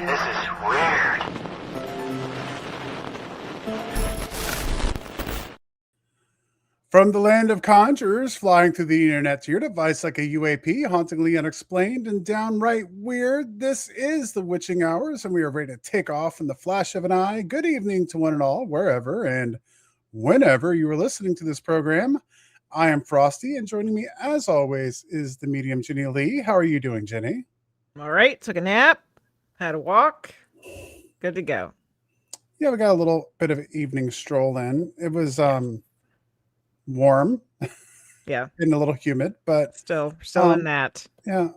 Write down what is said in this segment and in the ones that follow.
This is weird. From the land of conjurers, flying through the internet to your device like a UAP, hauntingly unexplained and downright weird, this is the Witching Hours, and we are ready to take off in the flash of an eye. Good evening to one and all, wherever and whenever you are listening to this program. I am Frosty, and joining me, as always, is the medium Jenny Lee. How are you doing, Jenny? All right, took a nap, had a walk, good to go. Yeah, we got a little bit of an evening stroll in. It was warm. Yeah. And a little humid, but still in that. Yeah,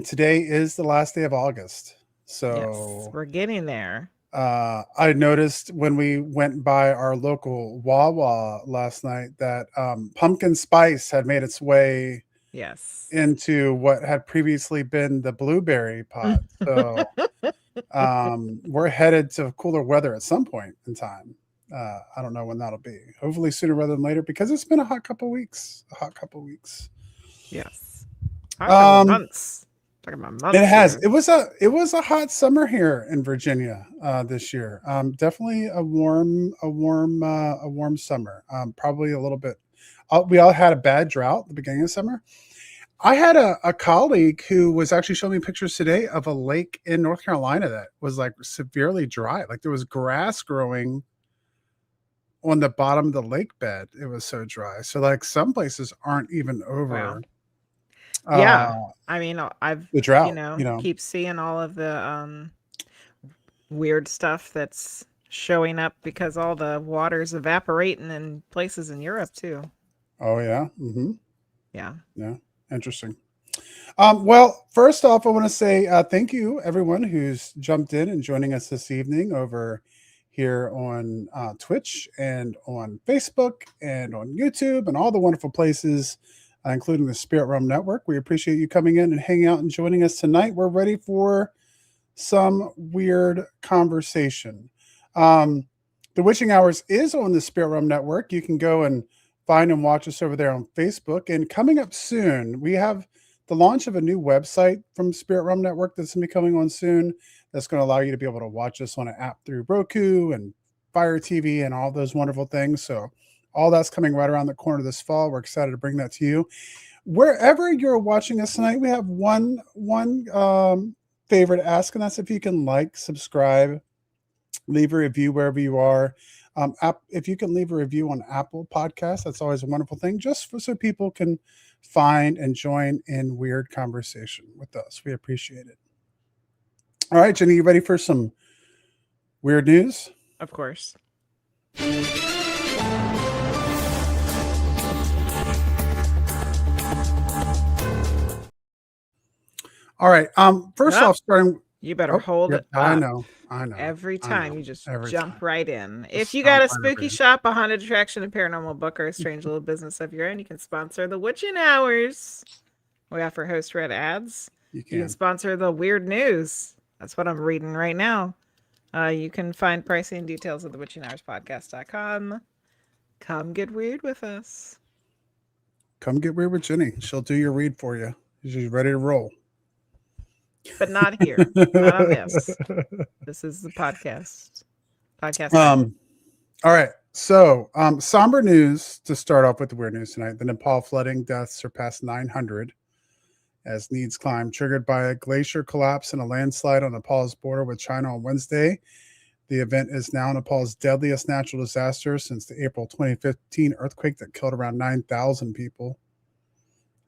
today is the last day of August. So yes, we're getting there. I noticed when we went by our local Wawa last night that pumpkin spice had made its way into what had previously been the blueberry pot. So we're headed to cooler weather at some point in time. I don't know when that'll be. Hopefully sooner rather than later, because it's been a hot couple weeks. Yes. Months. Talking about months. It has. Here. It was a hot summer here in Virginia this year. Definitely a warm summer. Probably a little bit. We all had a bad drought at the beginning of summer. I had a colleague who was actually showing me pictures today of a lake in North Carolina that was like severely dry. Like there was grass growing on the bottom of the lake bed. It was so dry. So like some places aren't even over. Wow. Yeah. I mean, I've the drought, keep seeing all of the weird stuff that's showing up because all the water's evaporating in places in Europe too. Oh yeah. Mm-hmm. Yeah. Interesting. Well, first off, I want to say thank you everyone who's jumped in and joining us this evening over here on Twitch and on Facebook and on YouTube and all the wonderful places, including the Spirit Realm Network. We appreciate you coming in and hanging out and joining us tonight. We're ready for some weird conversation. The Witching Hours is on the Spirit Realm Network. You can go and find and watch us over there on Facebook. And coming up soon, we have the launch of a new website from Spirit Realm Network that's going to be coming on soon. That's going to allow you to be able to watch us on an app through Roku and Fire TV and all those wonderful things. So all that's coming right around the corner this fall. We're excited to bring that to you. Wherever you're watching us tonight, we have one favor to ask, and that's if you can like, subscribe, leave a review wherever you are. If you can leave a review on Apple Podcasts, that's always a wonderful thing, just so people can find and join in weird conversation with us. We appreciate it. All right, Jenny, you ready for some weird news? Of course. All right. First off, starting. You better hold it. I know. Every time you just jump right in. If you got a spooky shop, a haunted attraction, a paranormal book, or a strange little business of your own, you can sponsor the Witching Hours. We offer host-read ads. You can sponsor the weird news. That's what I'm reading right now. You can find pricing and details at thewitchinghourspodcast.com. Come get weird with us. Come get weird with Jenny. She'll do your read for you. She's ready to roll. But not here. Not on this. This is the podcast. All right. So, somber news to start off with the weird news tonight. The Nepal flooding deaths surpassed 900 as needs climb, triggered by a glacier collapse and a landslide on Nepal's border with China on Wednesday. The event is now Nepal's deadliest natural disaster since the April 2015 earthquake that killed around 9,000 people.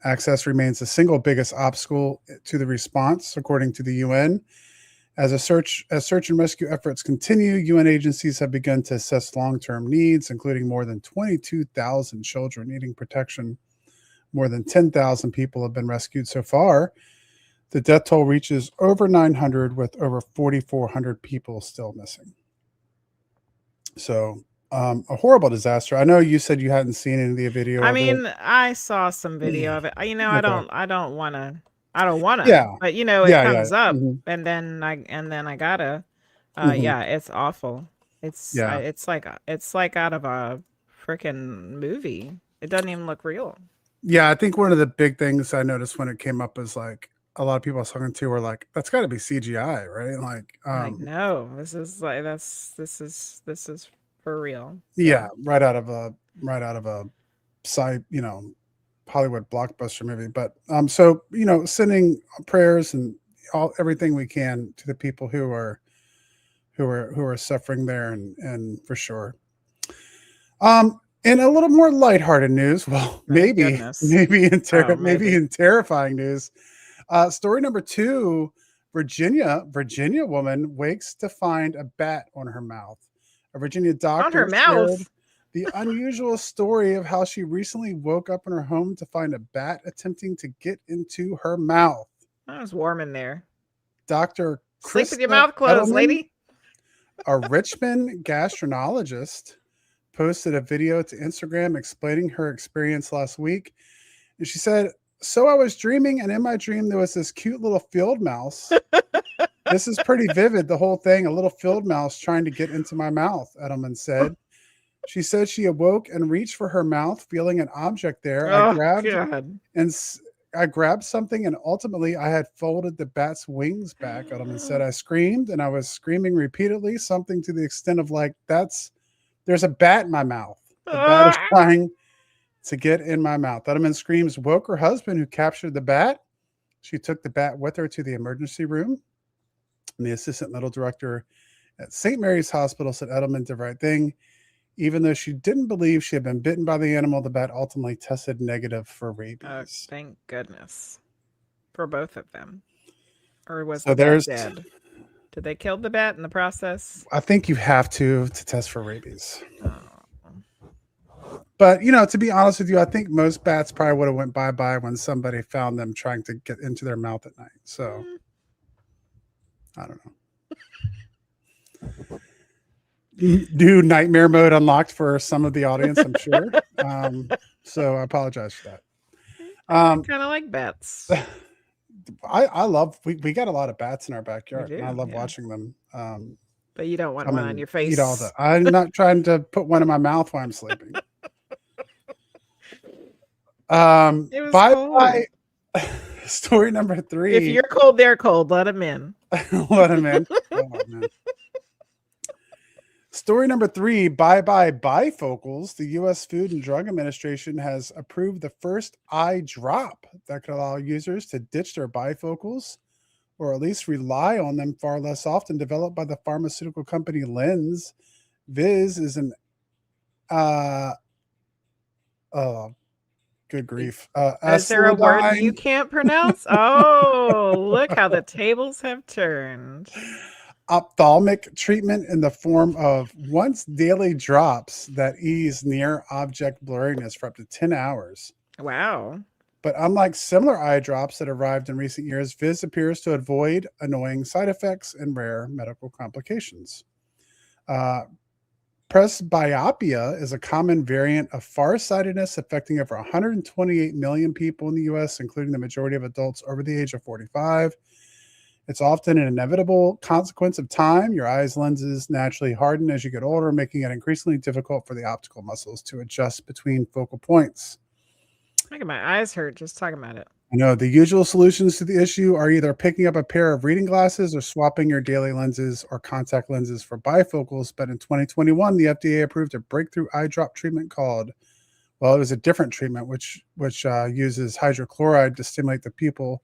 Access remains the single biggest obstacle to the response, according to the UN. As search and rescue efforts continue, UN agencies have begun to assess long-term needs, including more than 22,000 children needing protection. More than 10,000 people have been rescued so far. The death toll reaches over 900, with over 4,400 people still missing. So, a horrible disaster. I know you said you hadn't seen any of the video. I saw some video of it. Okay. I don't want to. Yeah. But it comes up, and then I gotta. Yeah, it's awful. It's like out of a freaking movie. It doesn't even look real. Yeah, I think one of the big things I noticed when it came up was like a lot of people I was talking to were like, "That's got to be CGI, right?" Like, no, this is like this is for real. So. Yeah, right out of a side, Hollywood blockbuster movie. But so sending prayers and everything we can to the people who are suffering there, and for sure. In a little more lighthearted news, well, Thank maybe goodness. maybe in Oh, maybe maybe. in terrifying news. Story number 2, Virginia woman wakes to find a bat on her mouth. A Virginia On doctor her shared mouth. the unusual story of how she recently woke up in her home to find a bat attempting to get into her mouth. Oh, it's warm in there. Dr. Sleep with your Krista mouth closed, Edelman, lady. a Richmond gastroenterologist, posted a video to Instagram explaining her experience last week. And she said, "So I was dreaming, and in my dream, there was this cute little field mouse. This is pretty vivid, the whole thing. A little field mouse trying to get into my mouth," Edelman said. She said she awoke and reached for her mouth, feeling an object there. Oh, God. I grabbed something, and ultimately I had folded the bat's wings back. Edelman said, "I screamed, and I was screaming repeatedly, something to the extent of like, there's a bat in my mouth. The bat is trying to get in my mouth." Edelman's screams woke her husband, who captured the bat. She took the bat with her to the emergency room. And the assistant medical director at St. Mary's Hospital said Edelman did the right thing. Even though she didn't believe she had been bitten by the animal, the bat ultimately tested negative for rabies. Oh, thank goodness. For both of them. Or was So the bat dead? Did they kill the bat in the process? I think you have to test for rabies. But, to be honest with you, I think most bats probably would have went bye-bye when somebody found them trying to get into their mouth at night. So, I don't know. New nightmare mode unlocked for some of the audience, I'm sure. So I apologize for that. I kind of like bats. I love, we got a lot of bats in our backyard. And I love watching them. But you don't want one on your face. Eat all I'm not trying to put one in my mouth while I'm sleeping. Bye. Story number 3. If you're cold, they're cold. Let them in. Let them in. Oh, man. Story number 3, bye-bye bifocals. The U.S. Food and Drug Administration has approved the first eye drop that could allow users to ditch their bifocals, or at least rely on them far less often. Developed by the pharmaceutical company Lens, Viz is an good grief. Is there a word you can't pronounce? Oh, look how the tables have turned. Ophthalmic treatment in the form of once daily drops that ease near object blurriness for up to 10 hours. Wow. But unlike similar eye drops that arrived in recent years, Viz appears to avoid annoying side effects and rare medical complications. Presbyopia is a common variant of farsightedness affecting over 128 million people in the U.S., including the majority of adults over the age of 45. It's often an inevitable consequence of time. Your eyes' lenses naturally harden as you get older, making it increasingly difficult for the optical muscles to adjust between focal points. Look at my eyes hurt just talking about it. I know the usual solutions to the issue are either picking up a pair of reading glasses or swapping your daily lenses or contact lenses for bifocals. But in 2021, the FDA approved a breakthrough eye drop treatment called, well, it was a different treatment, which uses hydrochloride to stimulate the pupil.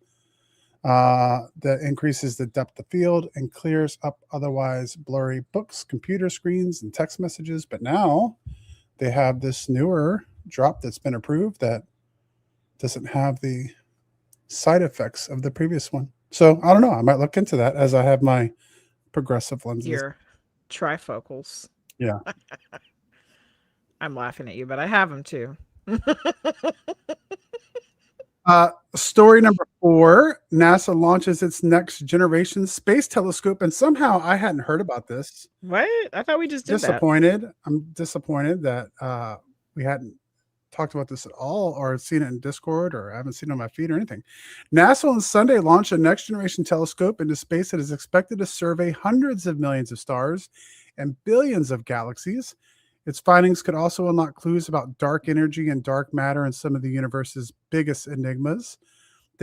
That increases the depth of field and clears up otherwise blurry books, computer screens, and text messages. But now they have this newer drop that's been approved that doesn't have the side effects of the previous one. So I don't know. I might look into that as I have my progressive lenses. Your trifocals. Yeah. I'm laughing at you, but I have them too. Story number 4, NASA launches its next generation space telescope. And somehow I hadn't heard about this. What? I thought we just did disappointed. I'm disappointed that we hadn't talked about this at all or seen it in Discord, or I haven't seen it on my feed or anything. NASA on Sunday launched a next generation telescope into space that is expected to survey hundreds of millions of stars and billions of galaxies. Its findings could also unlock clues about dark energy and dark matter and some of the universe's biggest enigmas.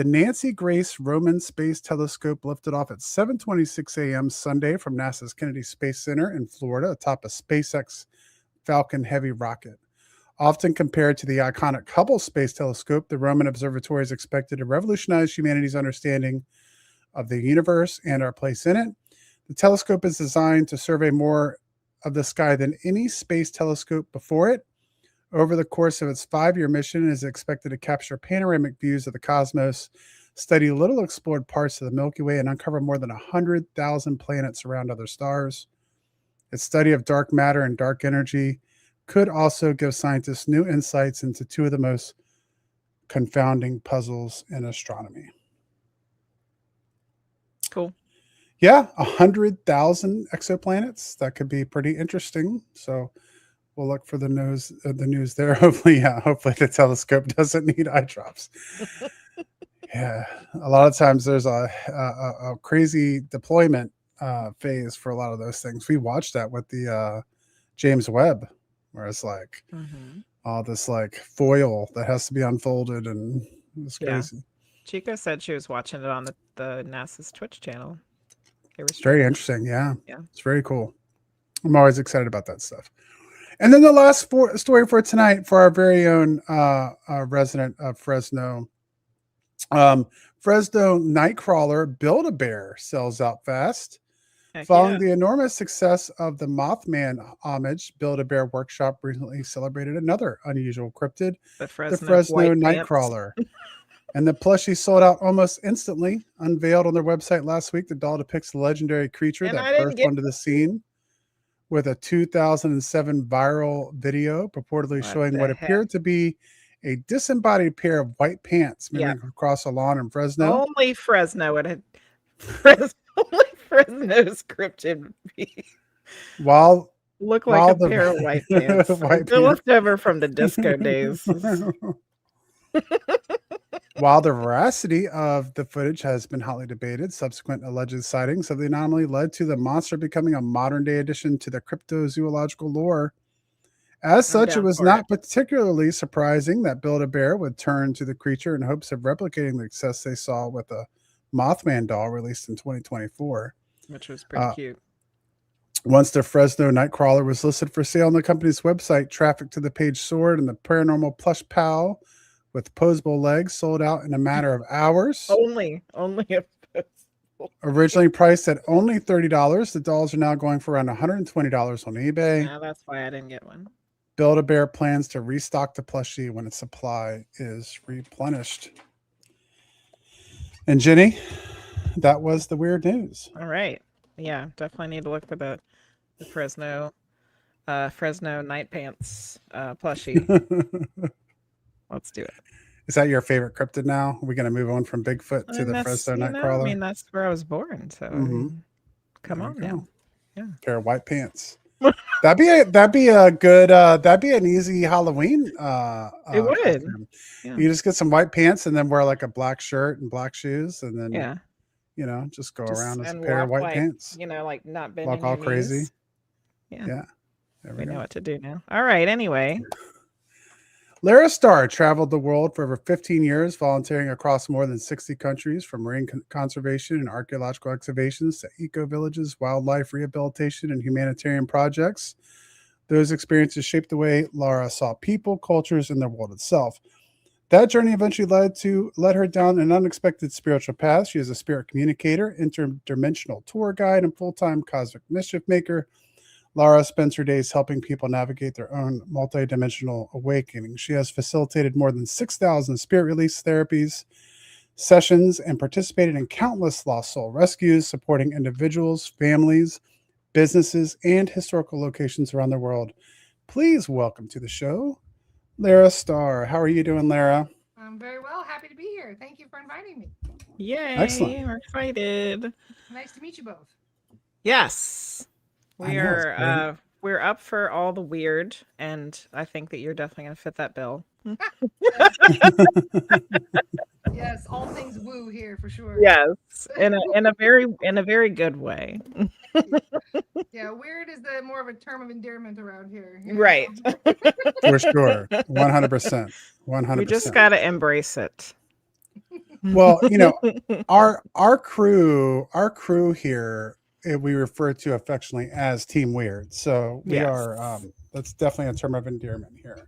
The Nancy Grace Roman Space Telescope lifted off at 7:26 a.m. Sunday from NASA's Kennedy Space Center in Florida atop a SpaceX Falcon Heavy rocket. Often compared to the iconic Hubble Space Telescope, the Roman Observatory is expected to revolutionize humanity's understanding of the universe and our place in it. The telescope is designed to survey more of the sky than any space telescope before it. Over the course of its 5-year mission, it is expected to capture panoramic views of the cosmos, study little explored parts of the Milky Way, and uncover more than 100,000 planets around other stars. Its study of dark matter and dark energy could also give scientists new insights into two of the most confounding puzzles in astronomy. Cool. Yeah, 100,000 exoplanets. That could be pretty interesting. So we'll look for the news there. Hopefully the telescope doesn't need eye drops. Yeah, a lot of times there's a crazy deployment phase for a lot of those things. We watched that with the James Webb, where it's like all this like foil that has to be unfolded, and it's crazy. Yeah. Chica said she was watching it on the NASA's Twitch channel. It's very interesting. Yeah, it's very cool. I'm always excited about that stuff. And then the last story for tonight, for our very own resident of Fresno. Fresno Nightcrawler Build-A-Bear sells out fast. Following the enormous success of the Mothman homage, Build-A-Bear Workshop recently celebrated another unusual cryptid, the Fresno Nightcrawler. And the plushie sold out almost instantly. Unveiled on their website last week, the doll depicts the legendary creature that burst onto the scene with a 2007 viral video purportedly showing what appeared to be a disembodied pair of white pants moving across a lawn in Fresno. Only Fresno would have. Only Fresno's cryptid would be. Look like a pair of white pants. They're left over from the disco days. While the veracity of the footage has been hotly debated, subsequent alleged sightings of the anomaly led to the monster becoming a modern-day addition to the cryptozoological lore. As such, it was not particularly surprising that Build-A-Bear would turn to the creature in hopes of replicating the success they saw with a Mothman doll released in 2024. Which was pretty cute. Once the Fresno Nightcrawler was listed for sale on the company's website, traffic to the page soared, and the paranormal plush pal with posable legs sold out in a matter of hours. Only a posable. Originally priced at only $30, the dolls are now going for around $120 on eBay. Yeah, that's why I didn't get one. Build-A-Bear plans to restock the plushie when its supply is replenished. And Jenny, that was the weird news. All right. Yeah, definitely need to look for the Fresno night pants plushie. Let's do it. Is that your favorite cryptid now? Are we going to move on from Bigfoot to the Fresno Nightcrawler? I mean, that's where I was born. So come on now. Yeah. Pair of white pants. That'd be a good that'd be an easy Halloween it would. Yeah. You just get some white pants and then wear like a black shirt and black shoes, and then just go around as a pair of white pants. Like not bending walk all crazy. Yeah. We know what to do now. All right, anyway. Lara Starr traveled the world for over 15 years, volunteering across more than 60 countries, from marine conservation and archaeological excavations to eco-villages, wildlife rehabilitation, and humanitarian projects. Those experiences shaped the way Lara saw people, cultures, and the world itself. That journey eventually led her down an unexpected spiritual path. She is a spirit communicator, interdimensional tour guide, and full-time cosmic mischief maker. Lara spends her days helping people navigate their own multidimensional awakening. She has facilitated more than 6,000 spirit release therapies sessions and participated in countless lost soul rescues, supporting individuals, families, businesses, and historical locations around the world. Please welcome to the show, Lara Starr. How are you doing, Lara? I'm very well. Happy to be here. Thank you for inviting me. Yay. Excellent. We're excited. Nice to meet you both. Yes. We're up for all the weird, and I think that you're definitely going to fit that bill. Yes, all things woo here for sure. Yes, in a very good way. Yeah, weird is more of a term of endearment around here. Right. For sure. 100%. 100%. We just got to embrace it. Well, our crew here, we refer to affectionately as Team Weird. So we are. That's definitely a term of endearment here.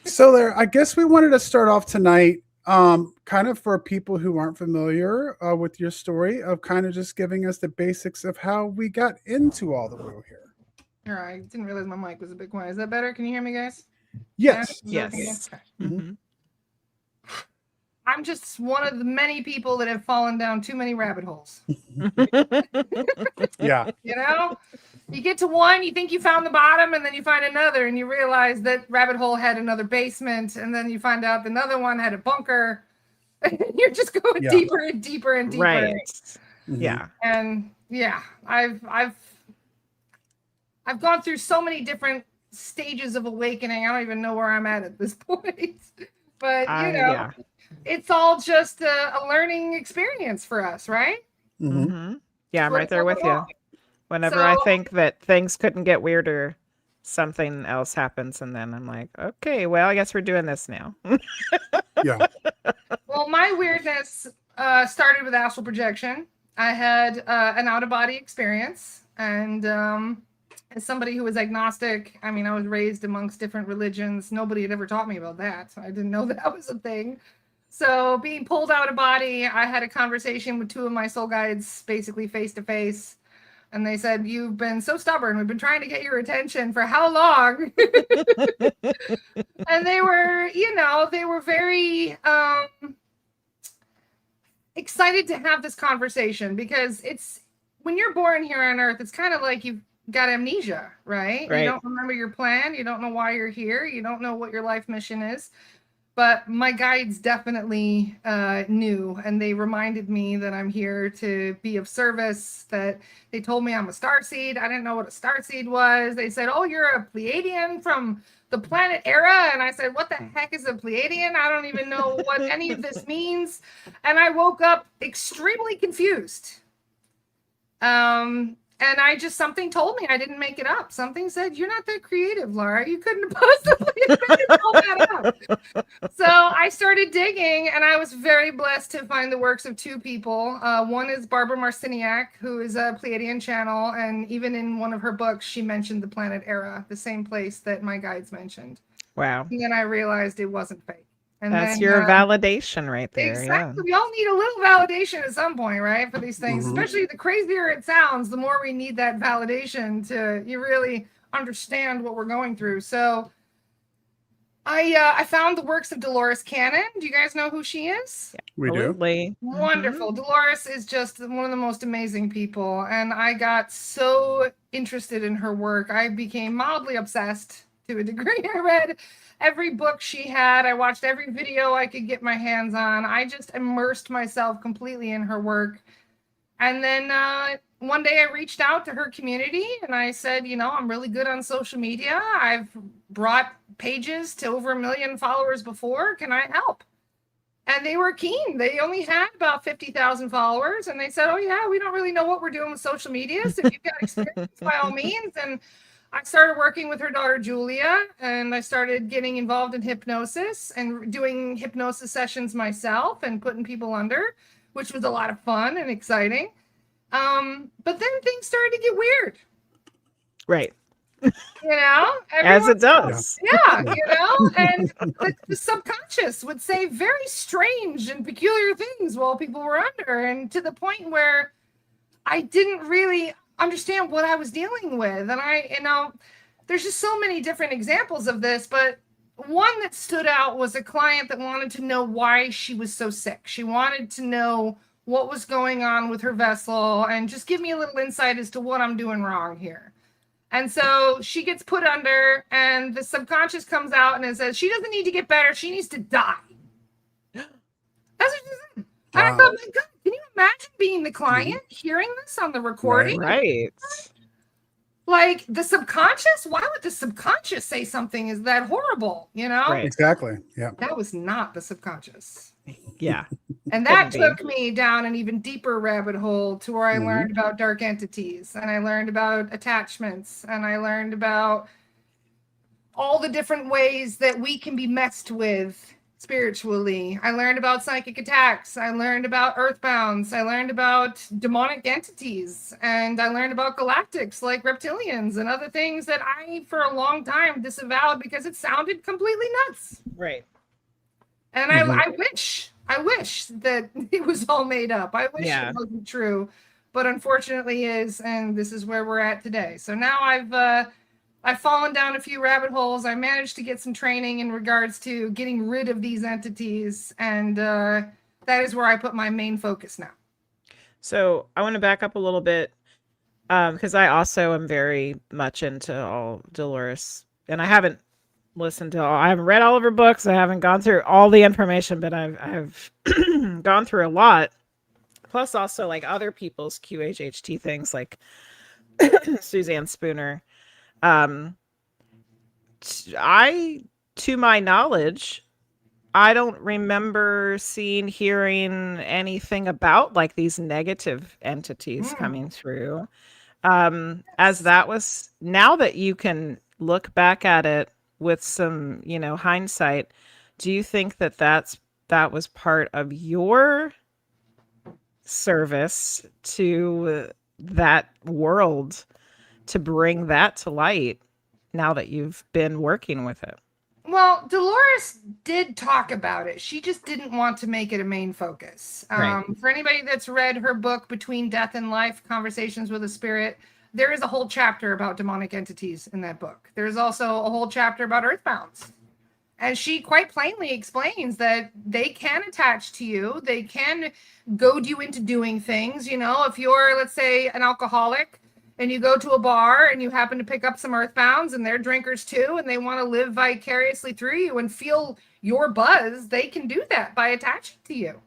So there, I guess we wanted to start off tonight, kind of for people who aren't familiar with your story, of kind of just giving us the basics of how we got into all the woo here. All right, I didn't realize my mic was a bit quiet. Is that better? Can you hear me, guys? Yes. Yes. Okay. Mm-hmm. I'm just one of the many people that have fallen down too many rabbit holes. Yeah. You get to one, you think you found the bottom, and then you find another, and you realize that rabbit hole had another basement, and then you find out another one had a bunker. You're just going deeper and deeper and deeper. Right. Mm-hmm. Yeah. And yeah, I've gone through so many different stages of awakening. I don't even know where I'm at this point. But it's all just a learning experience for us, right? Mm-hmm. Mm-hmm. Yeah, I'm right there with you. Whenever I think that things couldn't get weirder, something else happens, and then I'm like, okay, well, I guess we're doing this now. Yeah. Well, my weirdness started with astral projection. I had an out-of-body experience, and as somebody who was agnostic, I mean, I was raised amongst different religions. Nobody had ever taught me about that. I didn't know that was a thing. So being pulled out of body, I had a conversation with two of my soul guides, basically face to face. And they said, "You've been so stubborn. We've been trying to get your attention for how long?" And they were very excited to have this conversation, because it's, when you're born here on Earth, it's kind of like you've got amnesia, right? You don't remember your plan. You don't know why you're here. You don't know what your life mission is. But my guides definitely knew, and they reminded me that I'm here to be of service, that they told me I'm a starseed. I didn't know what a starseed was. They said, "Oh, you're a Pleiadian from the planet Era." And I said, "What the heck is a Pleiadian? I don't even know what any of this means." And I woke up extremely confused. And something told me, I didn't make it up. Something said, "You're not that creative, Lara. You couldn't possibly have all that up." So I started digging, and I was very blessed to find the works of two people. One is Barbara Marciniak, who is a Pleiadian channel. And even in one of her books, she mentioned the planet Era, the same place that my guides mentioned. Wow. And then I realized it wasn't fake. And that's your validation right there. Exactly. Yeah. We all need a little validation at some point, right? For these things, especially the crazier it sounds, the more we need that validation to you really understand what we're going through. So I found the works of Dolores Cannon. Do you guys know who she is? Yeah, we absolutely. do. Wonderful. Dolores is just one of the most amazing people. And I got so interested in her work. I became mildly obsessed to a degree. I read every book she had. I watched every video I could get my hands on. I just immersed myself completely in her work. And then one day I reached out to her community and I said, I'm really good on social media. I've brought pages to over 1 million followers before. Can I help? And they were keen. They only had about 50,000 followers. And they said, "Oh, yeah, we don't really know what we're doing with social media. So if you've got experience, by all means." And I started working with her daughter, Julia, and I started getting involved in hypnosis and doing hypnosis sessions myself and putting people under, which was a lot of fun and exciting. But then things started to get weird. Right. As it does. Yeah, and the subconscious would say very strange and peculiar things while people were under, and to the point where I didn't really understand what I was dealing with. And there's just so many different examples of this, but one that stood out was a client that wanted to know why she was so sick. She wanted to know what was going on with her vessel and just give me a little insight as to what I'm doing wrong here. And so she gets put under, and the subconscious comes out and it says, she doesn't need to get better. She needs to die. That's what she said. And I thought, my God, can you imagine being the client, hearing this on the recording? Right. Like the subconscious? Why would the subconscious say something is that horrible? Right. Exactly. Yeah. That was not the subconscious. Yeah. And that took me down an even deeper rabbit hole to where I learned about dark entities, and I learned about attachments, and I learned about all the different ways that we can be messed with spiritually. I learned about psychic attacks. I learned about earthbounds. I learned about demonic entities. And I learned about galactics like reptilians and other things that I, for a long time, disavowed because it sounded completely nuts. Right. And I wish that it was all made up. I wish it wasn't true, but unfortunately is, and this is where we're at today. So now I've fallen down a few rabbit holes. I managed to get some training in regards to getting rid of these entities, and that is where I put my main focus now. So I want to back up a little bit because I also am very much into all Dolores, and I haven't read all of her books. I haven't gone through all the information, but I've gone through a lot. Plus, also like other people's QHHT things, like Suzanne Spooner. To my knowledge, I don't remember hearing anything about like these negative entities coming through. As that was, now that you can look back at it with some, hindsight, do you think that that was part of your service to that world to bring that to light now that you've been working with it? Well, Dolores did talk about it. She just didn't want to make it a main focus. Right. For anybody that's read her book, Between Death and Life, Conversations with a Spirit, there is a whole chapter about demonic entities in that book. There's also a whole chapter about earthbounds. And she quite plainly explains that they can attach to you. They can goad you into doing things. If you're, let's say, an alcoholic, and you go to a bar and you happen to pick up some earthbounds and they're drinkers too, and they want to live vicariously through you and feel your buzz, they can do that by attaching to you.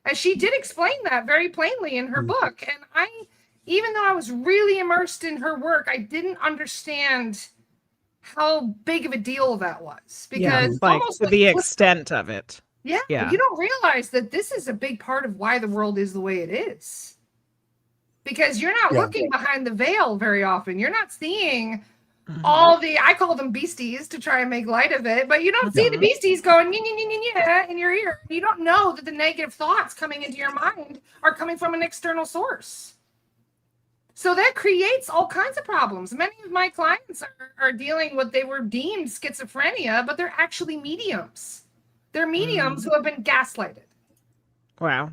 And she did explain that very plainly in her book. And even though I was really immersed in her work, I didn't understand how big of a deal that was. Because almost to the extent of it. Yeah. You don't realize that this is a big part of why the world is the way it is. Because you're not looking behind the veil very often. You're not seeing all I call them beasties to try and make light of it, but you don't see the beasties going in your ear. You don't know that the negative thoughts coming into your mind are coming from an external source. So that creates all kinds of problems. Many of my clients are dealing with, they were deemed schizophrenia, but they're actually mediums. They're mediums who have been gaslighted. Wow.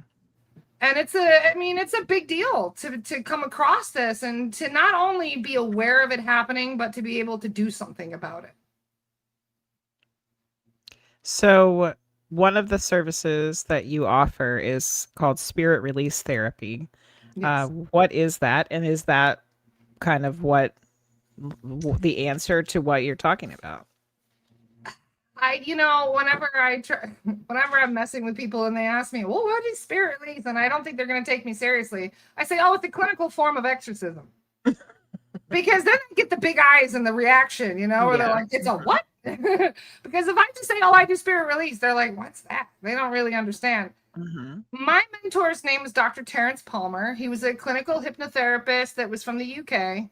And it's a big deal to come across this and to not only be aware of it happening, but to be able to do something about it. So one of the services that you offer is called Spirit Release Therapy. Yes. What is that? And is that kind of what the answer to what you're talking about? Whenever I'm messing with people and they ask me, well, what is spirit release? And I don't think they're going to take me seriously. I say, oh, it's a clinical form of exorcism. Because then I get the big eyes and the reaction, where they're like, it's a what? Because if I just say, oh, I do spirit release, they're like, what's that? They don't really understand. Mm-hmm. My mentor's name is Dr. Terrence Palmer. He was a clinical hypnotherapist that was from the UK.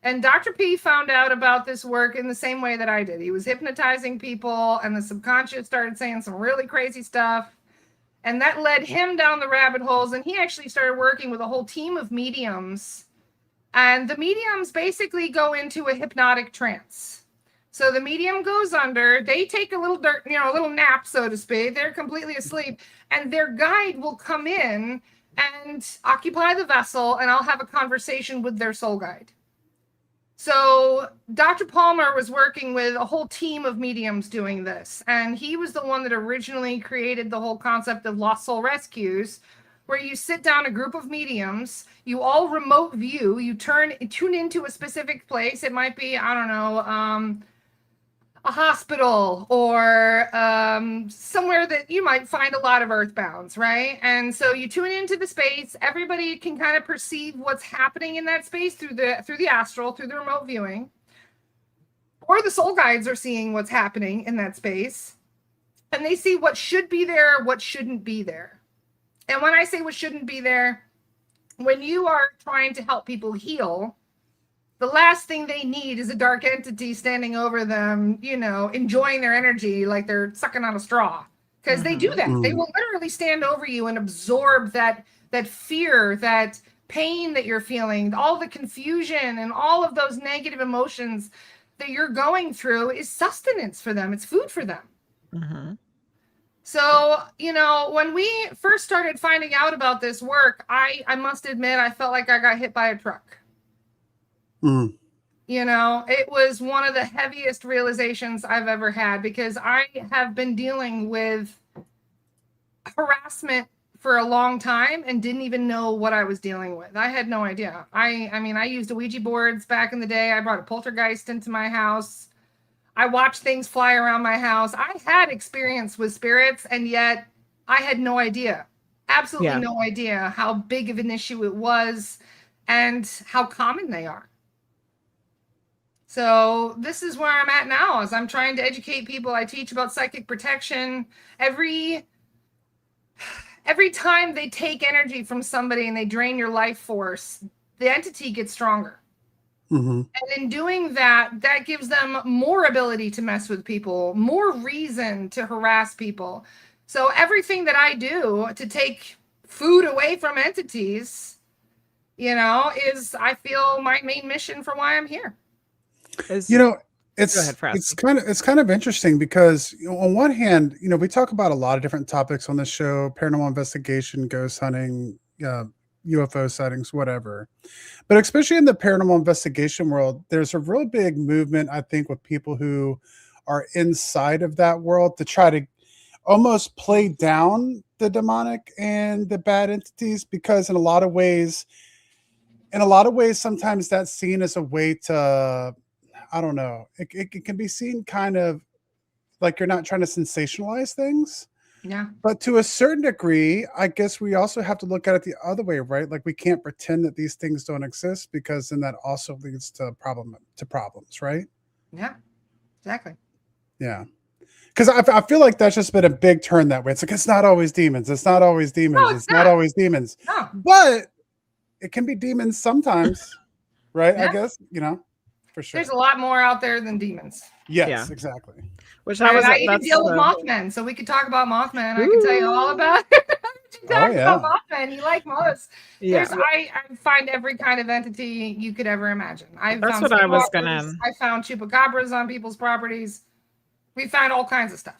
And Dr. P found out about this work in the same way that I did. He was hypnotizing people, and the subconscious started saying some really crazy stuff. And that led him down the rabbit holes. And he actually started working with a whole team of mediums. And the mediums basically go into a hypnotic trance. So the medium goes under, they take a little nap, so to speak. They're completely asleep. And their guide will come in and occupy the vessel, and I'll have a conversation with their soul guide. So Dr. Palmer was working with a whole team of mediums doing this. And he was the one that originally created the whole concept of lost soul rescues, where you sit down a group of mediums, you all remote view, you tune into a specific place. It might be, a hospital or somewhere that you might find a lot of earthbounds, right? And so you tune into the space. Everybody can kind of perceive what's happening in that space through the astral, through the remote viewing. Or the soul guides are seeing what's happening in that space. And they see what should be there, what shouldn't be there. And when I say what shouldn't be there, when you are trying to help people heal, the last thing they need is a dark entity standing over them, enjoying their energy like they're sucking on a straw. because they do that. They will literally stand over you and absorb that fear, that pain that you're feeling, all the confusion and all of those negative emotions that you're going through is sustenance for them. It's food for them. So, when we first started finding out about this work, I must admit, I felt like I got hit by a truck. It was one of the heaviest realizations I've ever had, because I have been dealing with harassment for a long time and didn't even know what I was dealing with. I had no idea. I mean, I used Ouija boards back in the day. I brought a poltergeist into my house. I watched things fly around my house. I had experience with spirits, and yet I had no idea, absolutely no idea how big of an issue it was and how common they are. So this is where I'm at now, as I'm trying to educate people. I teach about psychic protection. Every time they take energy from somebody and they drain your life force, the entity gets stronger. And in doing that, that gives them more ability to mess with people, more reason to harass people. So everything that I do to take food away from entities, is, I feel, my main mission for why I'm here. It's kind of interesting, because on one hand, we talk about a lot of different topics on this show: paranormal investigation, ghost hunting, UFO sightings, whatever. But especially in the paranormal investigation world, there's a real big movement, I think, with people who are inside of that world to try to almost play down the demonic and the bad entities, because in a lot of ways, sometimes that's seen as a way to, I don't know, it can be seen kind of like you're not trying to sensationalize things. Yeah. But to a certain degree, I guess we also have to look at it the other way, right? Like, we can't pretend that these things don't exist, because then that also leads to problems, right? Yeah, exactly. Yeah. Because I feel like that's just been a big turn that way. It's like, it's not always demons. It's not always demons. No, it's not always demons. No. But it can be demons sometimes, right? Yeah. I guess, for sure. There's a lot more out there than demons. Yes, exactly. Which I even deal with Mothman, so we could talk about Mothman. I can tell you all about it. About Mothman. You like moths. Yeah. I find every kind of entity you could ever imagine. I found chupacabras on people's properties. We found all kinds of stuff.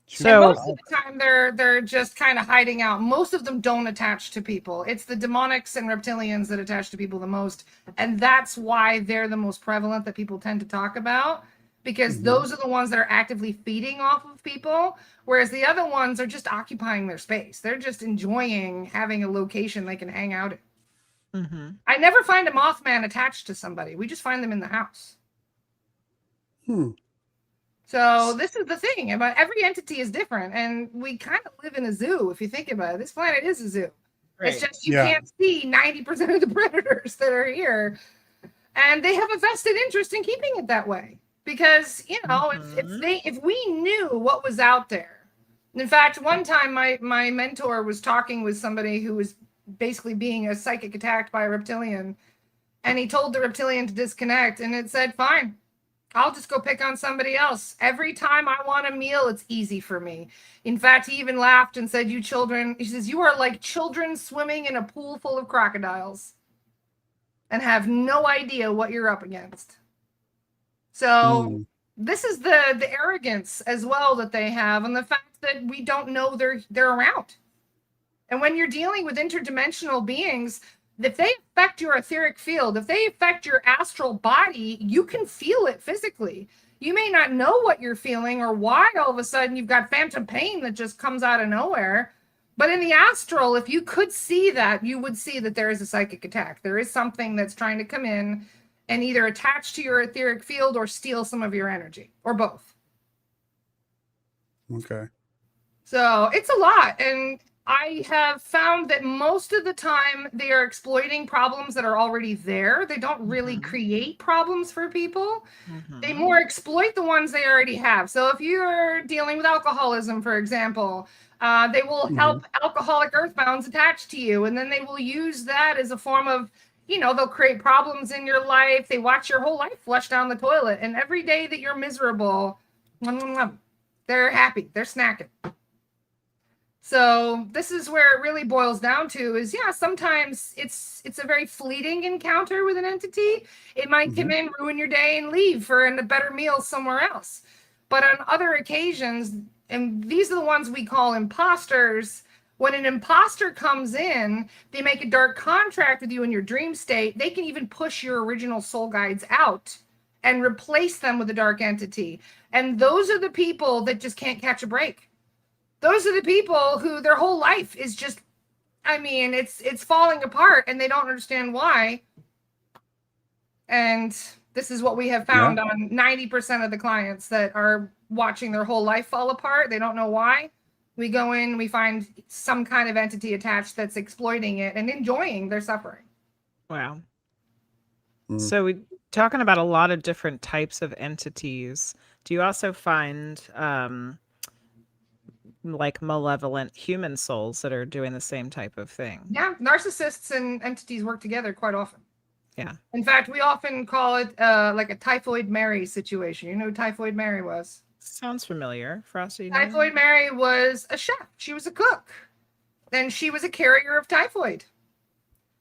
So and most of the time they're just kind of hiding out. Most of them don't attach to people. It's the demonics and reptilians that attach to people the most. And that's why they're the most prevalent, that people tend to talk about. Because those are the ones that are actively feeding off of people, whereas the other ones are just occupying their space. They're just enjoying having a location they can hang out in. I never find a Mothman attached to somebody. We just find them in the house. So this is the thing. About every entity is different, and we kind of live in a zoo, if you think about it. This planet is a zoo. Right. It's just you can't see 90% of the predators that are here, and they have a vested interest in keeping it that way. Because, if we knew what was out there. In fact, one time my mentor was talking with somebody who was basically being a psychic attacked by a reptilian, and he told the reptilian to disconnect, and it said, fine, I'll just go pick on somebody else. Every time I want a meal, it's easy for me. In fact, he even laughed and said, you children, he says, you are like children swimming in a pool full of crocodiles and have no idea what you're up against. So this is the arrogance as well that they have, and the fact that we don't know they're around. And when you're dealing with interdimensional beings, if they affect your etheric field, if they affect your astral body, you can feel it physically. You may not know what you're feeling or why all of a sudden you've got phantom pain that just comes out of nowhere. But in the astral, if you could see that, you would see that there is a psychic attack. There is something that's trying to come in and either attach to your etheric field or steal some of your energy, or both. Okay. So it's a lot. And I have found that most of the time they are exploiting problems that are already there. They don't really create problems for people. They more exploit the ones they already have. So if you're dealing with alcoholism, for example, they will help alcoholic earthbounds attach to you. And then they will use that as a form of, they'll create problems in your life. They watch your whole life flush down the toilet. And every day that you're miserable, they're happy. They're snacking. So this is where it really boils down to is, yeah, sometimes it's a very fleeting encounter with an entity. It might come in, ruin your day, and leave for a better meal somewhere else. But on other occasions, and these are the ones we call imposters, when an imposter comes in, they make a dark contract with you in your dream state. They can even push your original soul guides out and replace them with a dark entity. And those are the people that just can't catch a break. Those are the people who their whole life is just, I mean, it's falling apart and they don't understand why. And this is what we have found on 90% of the clients that are watching their whole life fall apart. They don't know why. We go in, we find some kind of entity attached that's exploiting it and enjoying their suffering. Wow. So we're talking about a lot of different types of entities. Do you also find like malevolent human souls that are doing the same type of thing? Yeah, narcissists and entities work together quite often. Yeah. In fact, we often call it like a Typhoid Mary situation. You know who Typhoid Mary was? Sounds familiar. Frosty? Typhoid Mary was a chef. She was a cook. And she was a carrier of typhoid.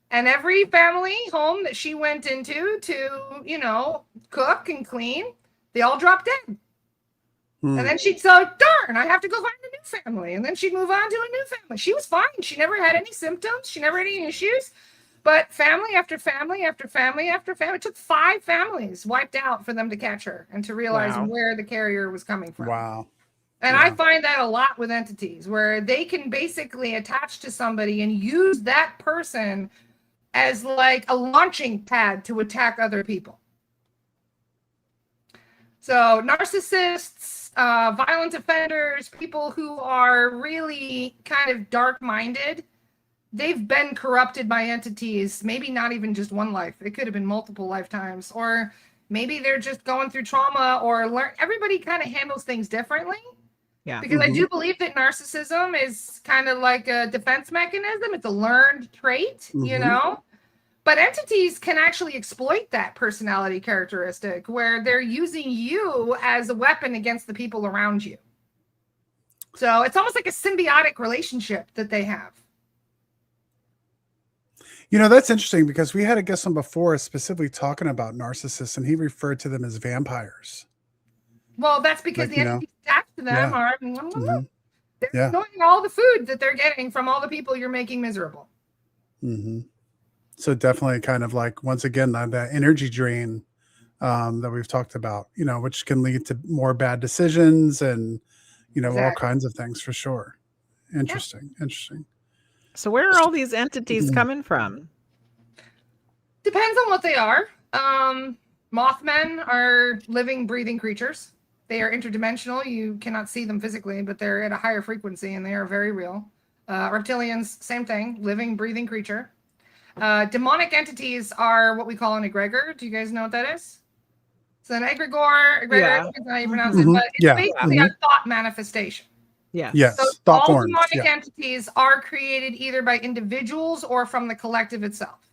And every family home that she went into to, you know, cook and clean, they all dropped dead. And then she'd say, darn, I have to go find a new family. And then she'd move on to a new family. She was fine. She never had any symptoms. She never had any issues. But family after family after family after family, it took 5 families wiped out for them to catch her and to realize where the carrier was coming from. Wow. And I find that a lot with entities where they can basically attach to somebody and use that person as like a launching pad to attack other people. So narcissists, violent offenders, people who are really kind of dark-minded, they've been corrupted by entities, maybe not even just one life. It could have been multiple lifetimes, or maybe they're just going through trauma or learn. Everybody kind of handles things differently. Yeah. Because I do believe that narcissism is kind of like a defense mechanism. It's a learned trait, you know? But entities can actually exploit that personality characteristic where they're using you as a weapon against the people around you. So it's almost like a symbiotic relationship that they have. You know, that's interesting because we had a guest on before specifically talking about narcissists, and he referred to them as vampires. Well, that's because Like, the entities attached to them are they're enjoying all the food that they're getting from all the people you're making miserable. So definitely kind of like, once again, that energy drain that we've talked about, you know, which can lead to more bad decisions and, you know, all kinds of things for sure. Interesting. So where are all these entities coming from? Depends on what they are. Mothmen are living, breathing creatures. They are interdimensional. You cannot see them physically, but they're at a higher frequency and they are very real. Reptilians, same thing, living, breathing creature. Demonic entities are what we call an egregor. Do you guys know what that is? So an egregor is how you pronounce it, but it's basically a thought manifestation. Yes. So Thought all forms. demonic entities are created either by individuals or from the collective itself.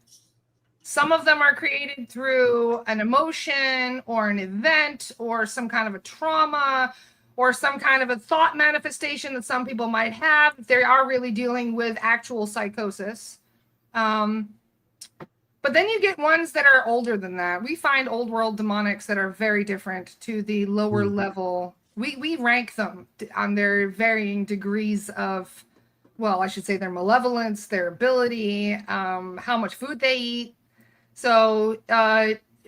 Some of them are created through an emotion or an event or some kind of a trauma or some kind of a thought manifestation that some people might have. They are really dealing with actual psychosis. But then you get ones that are older than that. We find old world demonics that are very different to the lower level. We rank them on their varying degrees of, well, I should say their malevolence, their ability, how much food they eat. So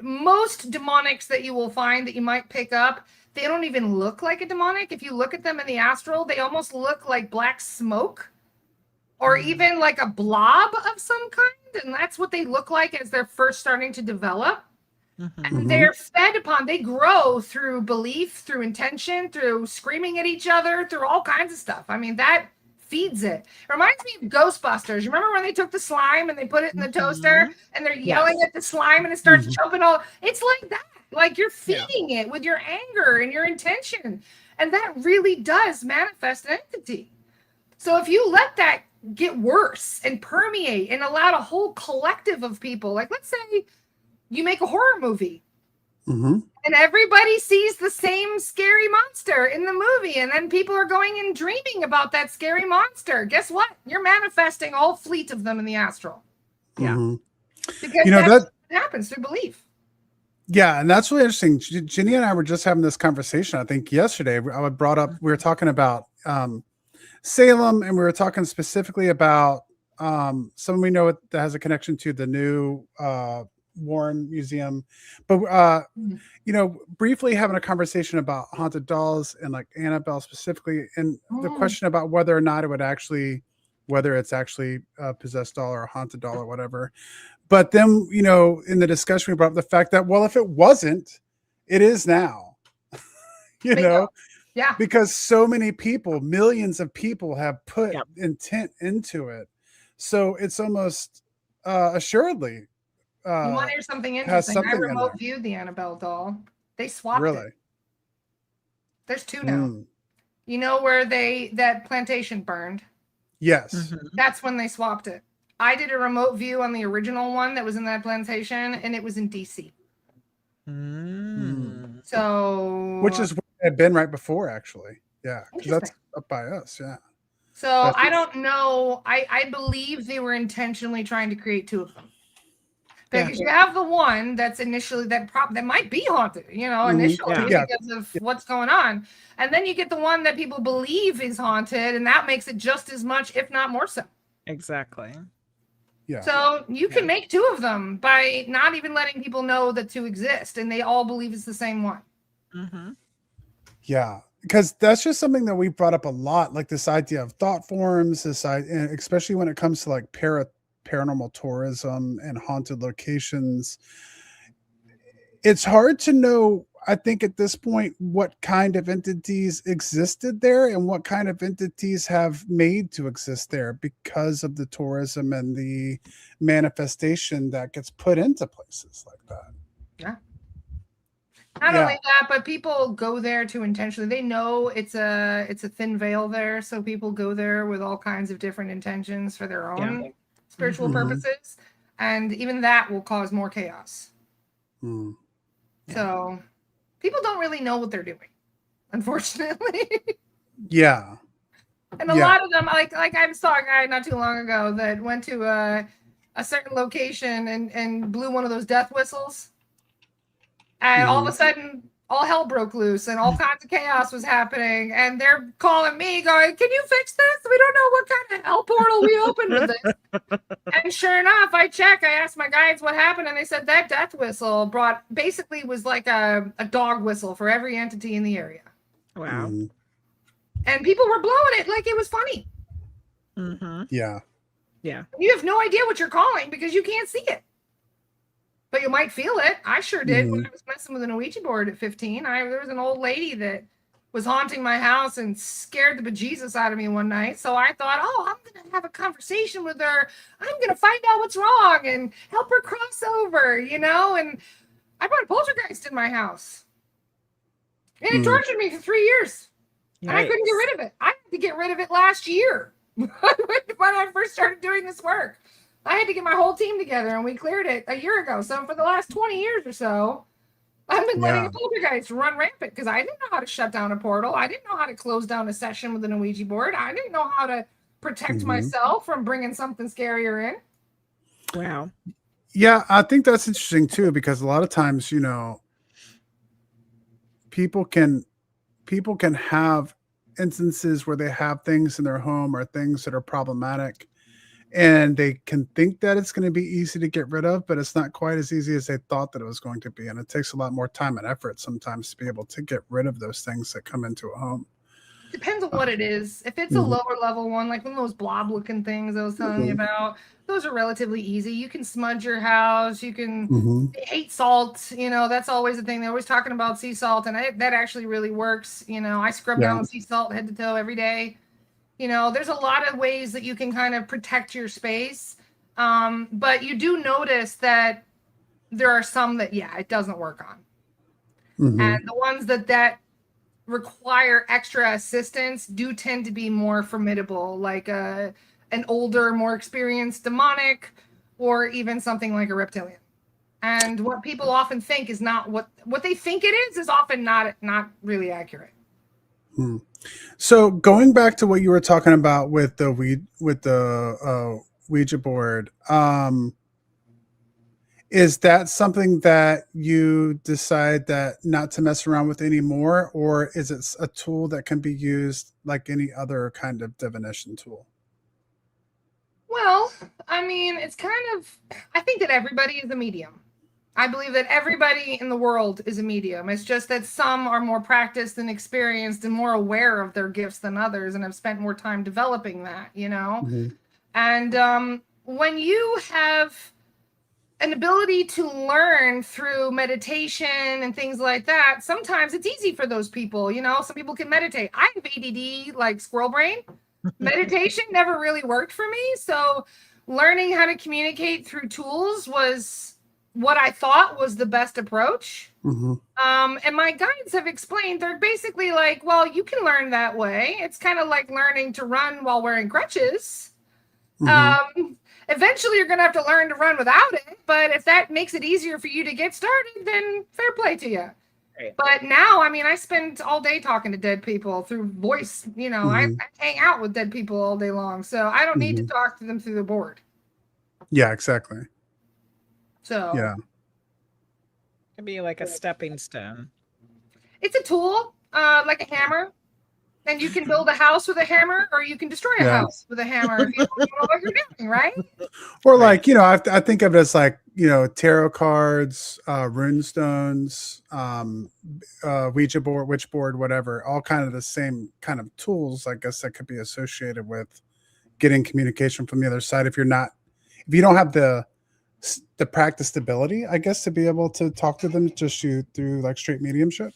most demonics that you will find that you might pick up, they don't even look like a demonic. If you look at them in the astral, they almost look like black smoke or even like a blob of some kind. And that's what they look like as they're first starting to develop. And they're fed upon, they grow through belief, through intention, through screaming at each other, through all kinds of stuff. I mean, that feeds it. It reminds me of Ghostbusters. You remember when they took the slime and they put it in the toaster and they're yelling at the slime and it starts jumping all? It's like that. Like you're feeding it with your anger and your intention. And that really does manifest an entity. So if you let that get worse and permeate and allow a whole collective of people, like let's say you make a horror movie Mm-hmm. And everybody sees the same scary monster in the movie. And then people are going and dreaming about that scary monster. Guess what? You're manifesting a whole fleet of them in the astral. Yeah. Mm-hmm. Because that's what happens through belief. Yeah, and that's really interesting. Ginny and I were just having this conversation, I think yesterday. We were talking about Salem, and we were talking specifically about someone we know that has a connection to the new Warren Museum. But briefly having a conversation about haunted dolls and like Annabelle specifically, and the question about whether or not whether it's actually a possessed doll or a haunted doll or whatever. But then, in the discussion, we brought up the fact that, well, if it wasn't, it is now, Yeah. because so many people, millions of people have put intent into it. So it's almost assuredly. You want to hear something interesting? I remote viewed the Annabelle doll. They swapped it. There's two now. You know where that plantation burned? Yes. Mm-hmm. That's when they swapped it. I did a remote view on the original one that was in that plantation, and it was in DC. So, which is where it had been right before, actually. Yeah, because that's up by us. Yeah. So I don't know. I believe they were intentionally trying to create two of them. Because you have the one that's initially that might be haunted, initially because of what's going on, and then you get the one that people believe is haunted, and that makes it just as much, if not more so. Exactly. Yeah. So you can make two of them by not even letting people know that two exist, and they all believe it's the same one. Mm-hmm. Yeah, because that's just something that we brought up a lot, like this idea of thought forms, especially when it comes to like paranormal tourism and haunted locations. It's hard to know, I think, at this point, what kind of entities existed there and what kind of entities have made to exist there because of the tourism and the manifestation that gets put into places like that. Yeah. Not only that, but people go there to intentionally. They know it's a thin veil there, so people go there with all kinds of different intentions for their own spiritual purposes, and even that will cause more chaos. So people don't really know what they're doing, unfortunately. Yeah. And a lot of them, like I saw a guy not too long ago that went to a certain location and blew one of those death whistles. And all of a sudden, all hell broke loose and all kinds of chaos was happening. And they're calling me going, can you fix this? We don't know what kind of hell portal we opened with this. And sure enough, I asked my guides what happened. And they said that death whistle basically was like a dog whistle for every entity in the area. Wow. And people were blowing it like it was funny. Yeah. Yeah. You have no idea what you're calling because you can't see it. But you might feel it. I sure did when I was messing with an Ouija board at 15. There was an old lady that was haunting my house and scared the bejesus out of me one night. So I thought, I'm going to have a conversation with her. I'm going to find out what's wrong and help her cross over, And I brought a poltergeist in my house. And it tortured me for 3 years. And I couldn't get rid of it. I had to get rid of it last year when I first started doing this work. I had to get my whole team together, and we cleared it a year ago. So for the last 20 years or so, I've been letting a poltergeist run rampant because I didn't know how to shut down a portal. I didn't know how to close down a session with an Ouija board. I didn't know how to protect myself from bringing something scarier in. Wow. Yeah, I think that's interesting too, because a lot of times, people can have instances where they have things in their home or things that are problematic, and they can think that it's going to be easy to get rid of, but it's not quite as easy as they thought that it was going to be. And it takes a lot more time and effort sometimes to be able to get rid of those things that come into a home. Depends on what it is. If it's a lower level one, like one of those blob looking things I was telling you about, those are relatively easy. You can smudge your house. You can they hate salt. That's always the thing. They're always talking about sea salt, and that actually really works. I scrub down sea salt head to toe every day. There's a lot of ways that you can kind of protect your space. But you do notice that there are some that, it doesn't work on. And the ones that require extra assistance do tend to be more formidable, like an older, more experienced demonic, or even something like a reptilian. And what people often think is not what they think it is often not really accurate. So going back to what you were talking about with the Ouija board, is that something that you decide that not to mess around with anymore, or is it a tool that can be used like any other kind of divination tool? Well, I mean, it's kind of, I think that everybody is a medium. I believe that everybody in the world is a medium. It's just that some are more practiced and experienced and more aware of their gifts than others and have spent more time developing that, you know? Mm-hmm. And when you have an ability to learn through meditation and things like that, sometimes it's easy for those people, you know? Some people can meditate. I have ADD, like squirrel brain. Meditation never really worked for me. So learning how to communicate through tools was what I thought was the best approach. Mm-hmm. And my guides have explained, they're basically like, well, you can learn that way. It's kind of like learning to run while wearing crutches. Mm-hmm. Eventually you're going to have to learn to run without it. But if that makes it easier for you to get started, then fair play to you. Right. But now, I mean, I spend all day talking to dead people through voice. You know, Mm-hmm. I hang out with dead people all day long. So I don't need to talk to them through the board. Yeah, exactly. So yeah, It could be like a stepping stone. it's a tool, like a hammer. And you can build a house with a hammer, or you can destroy a house with a hammer if you don't know what you're doing, right? or like, you know, I think of it as like, you know, tarot cards, rune stones, Ouija board, witchboard, whatever, all kind of the same kind of tools, I guess, that could be associated with getting communication from the other side. If you don't have the practiced ability, I guess, to be able to talk to them just through like straight mediumship.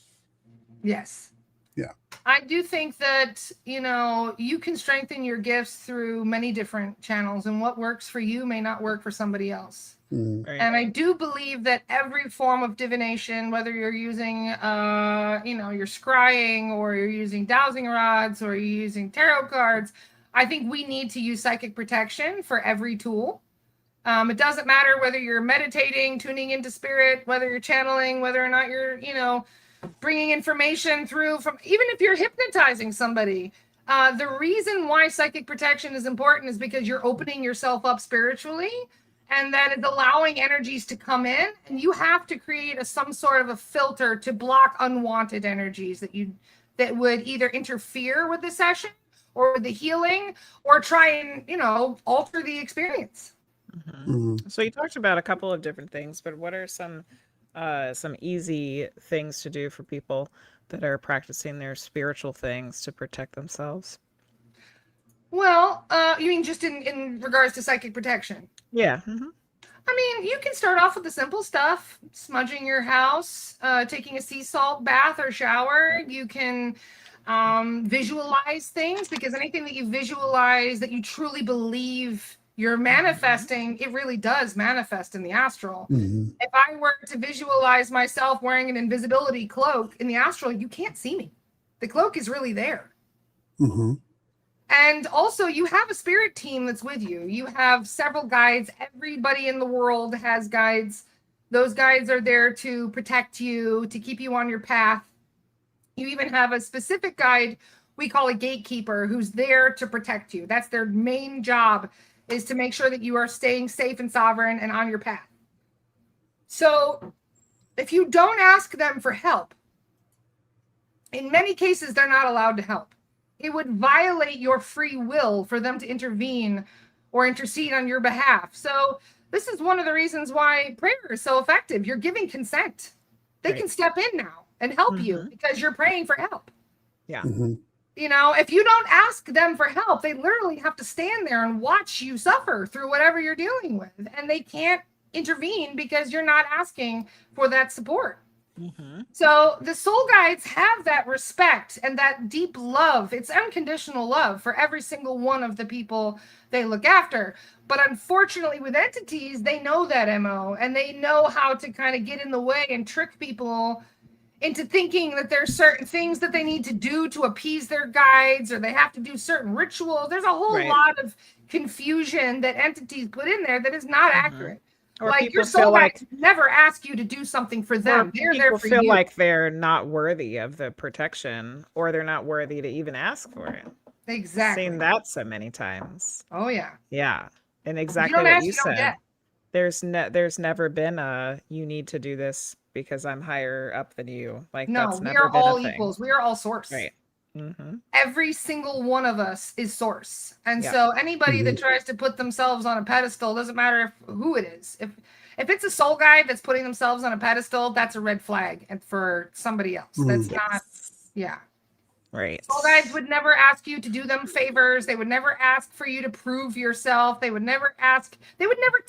Yes. Yeah. I do think that, you know, you can strengthen your gifts through many different channels, and what works for you may not work for somebody else. Mm. Right. And I do believe that every form of divination, whether you're using, you know, you're scrying, or you're using dowsing rods, or you're using tarot cards, I think we need to use psychic protection for every tool. It doesn't matter whether you're meditating, tuning into spirit, whether you're channeling, whether or not you're, you know, bringing information through from, even if you're hypnotizing somebody. The reason why psychic protection is important is because you're opening yourself up spiritually, and that is allowing energies to come in, and you have to create some sort of a filter to block unwanted energies that would either interfere with the session or with the healing, or try and, you know, alter the experience. Mm-hmm. So you talked about a couple of different things, but what are some easy things to do for people that are practicing their spiritual things to protect themselves? Well, you mean just in regards to psychic protection? Yeah. Mm-hmm. I mean, you can start off with the simple stuff, smudging your house, taking a sea salt bath or shower. You can visualize things, because anything that you visualize that you truly believe you're manifesting, it really does manifest in the astral. Mm-hmm. If I were to visualize myself wearing an invisibility cloak in the astral, you can't see me. The cloak is really there. Mm-hmm. And also, you have a spirit team that's with you. You have several guides. Everybody in the world has guides. Those guides are there to protect you, to keep you on your path. You even have a specific guide we call a gatekeeper, who's there to protect you. That's their main job, is to make sure that you are staying safe and sovereign and on your path. So if you don't ask them for help, in many cases, they're not allowed to help. It would violate your free will for them to intervene or intercede on your behalf. So this is one of the reasons why prayer is so effective. You're giving consent. They can step in now and help you because you're praying for help. Yeah. Mm-hmm. You know, if you don't ask them for help, they literally have to stand there and watch you suffer through whatever you're dealing with. And they can't intervene because you're not asking for that support. Mm-hmm. So the soul guides have that respect and that deep love. It's unconditional love for every single one of the people they look after. But unfortunately, with entities, they know that MO, and they know how to kind of get in the way and trick people into thinking that there's certain things that they need to do to appease their guides, or they have to do certain rituals. There's a whole lot of confusion that entities put in there that is not accurate. Or like people your soul feel like guides never ask you to do something for them. They're there people for feel you. like they're not worthy of the protection, or they're not worthy to even ask for it. Exactly. Seen that so many times. Oh yeah. Yeah. And If you exactly don't what ask, you you don't said. get. There's never been a you need to do this because I'm higher up than you. Like No, that's we never are been a all thing. equals. We are all source. Right. Mm-hmm. Every single one of us is source. And Yeah. so anybody that tries to put themselves on a pedestal, doesn't matter who it is. If it's a soul guide that's putting themselves on a pedestal, that's a red flag and for somebody else. That's not, yeah. Right. Soul guides would never ask you to do them favors. They would never ask for you to prove yourself. They would never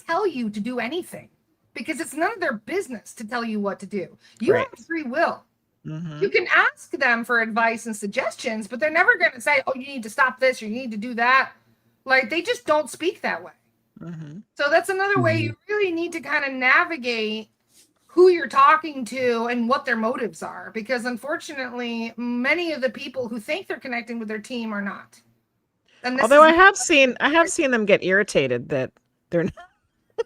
tell you to do anything because it's none of their business to tell you what to do. You have free will. Mm-hmm. You can ask them for advice and suggestions, but they're never going to say, oh, you need to stop this or you need to do that. Like they just don't speak that way. Mm-hmm. So that's another way you really need to kind of navigate who you're talking to and what their motives are, because unfortunately, many of the people who think they're connecting with their team are not. And although I have seen them get irritated that they're not. I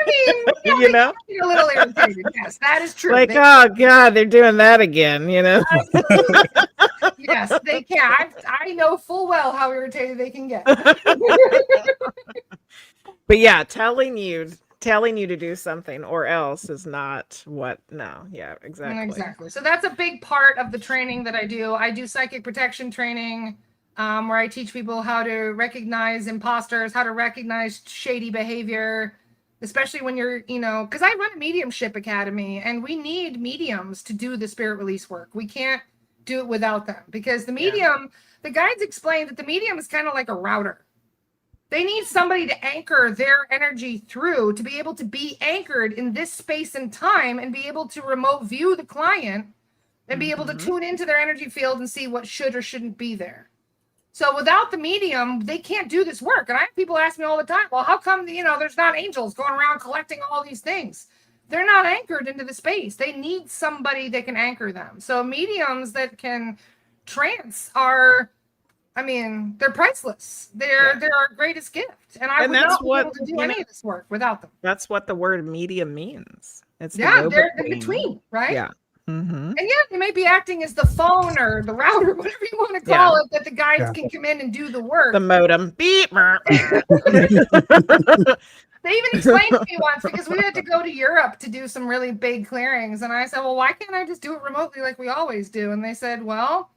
mean, yeah, you know, a little irritated. Yes, that is true. Like, oh God, they're doing that again. You know. Yes, they can. I know full well how irritated they can get. But yeah, telling you to do something or else is not what. No, yeah, exactly. So that's a big part of the training that I do. I do psychic protection training, where I teach people how to recognize imposters, how to recognize shady behavior, especially when you're, because I run a mediumship academy and we need mediums to do the spirit release work. We can't do it without them because the medium, the guides explain that the medium is kind of like a router. They need somebody to anchor their energy through to be able to be anchored in this space and time and be able to remote view the client and be able to tune into their energy field and see what should or shouldn't be there. So without the medium, they can't do this work. And I have people ask me all the time, well, how come, there's not angels going around collecting all these things? They're not anchored into the space. They need somebody that can anchor them. So mediums that can trance are, they're priceless. They're our greatest gift. And I would not be able to do any of this work without them. That's what the word medium means. It's they're in between, right? Yeah. Mm-hmm. And they may be acting as the phone or the router, whatever you want to call it, that the guides can come in and do the work. The modem. Beep. They even explained to me once because we had to go to Europe to do some really big clearings. And I said, well, why can't I just do it remotely like we always do? And they said, well,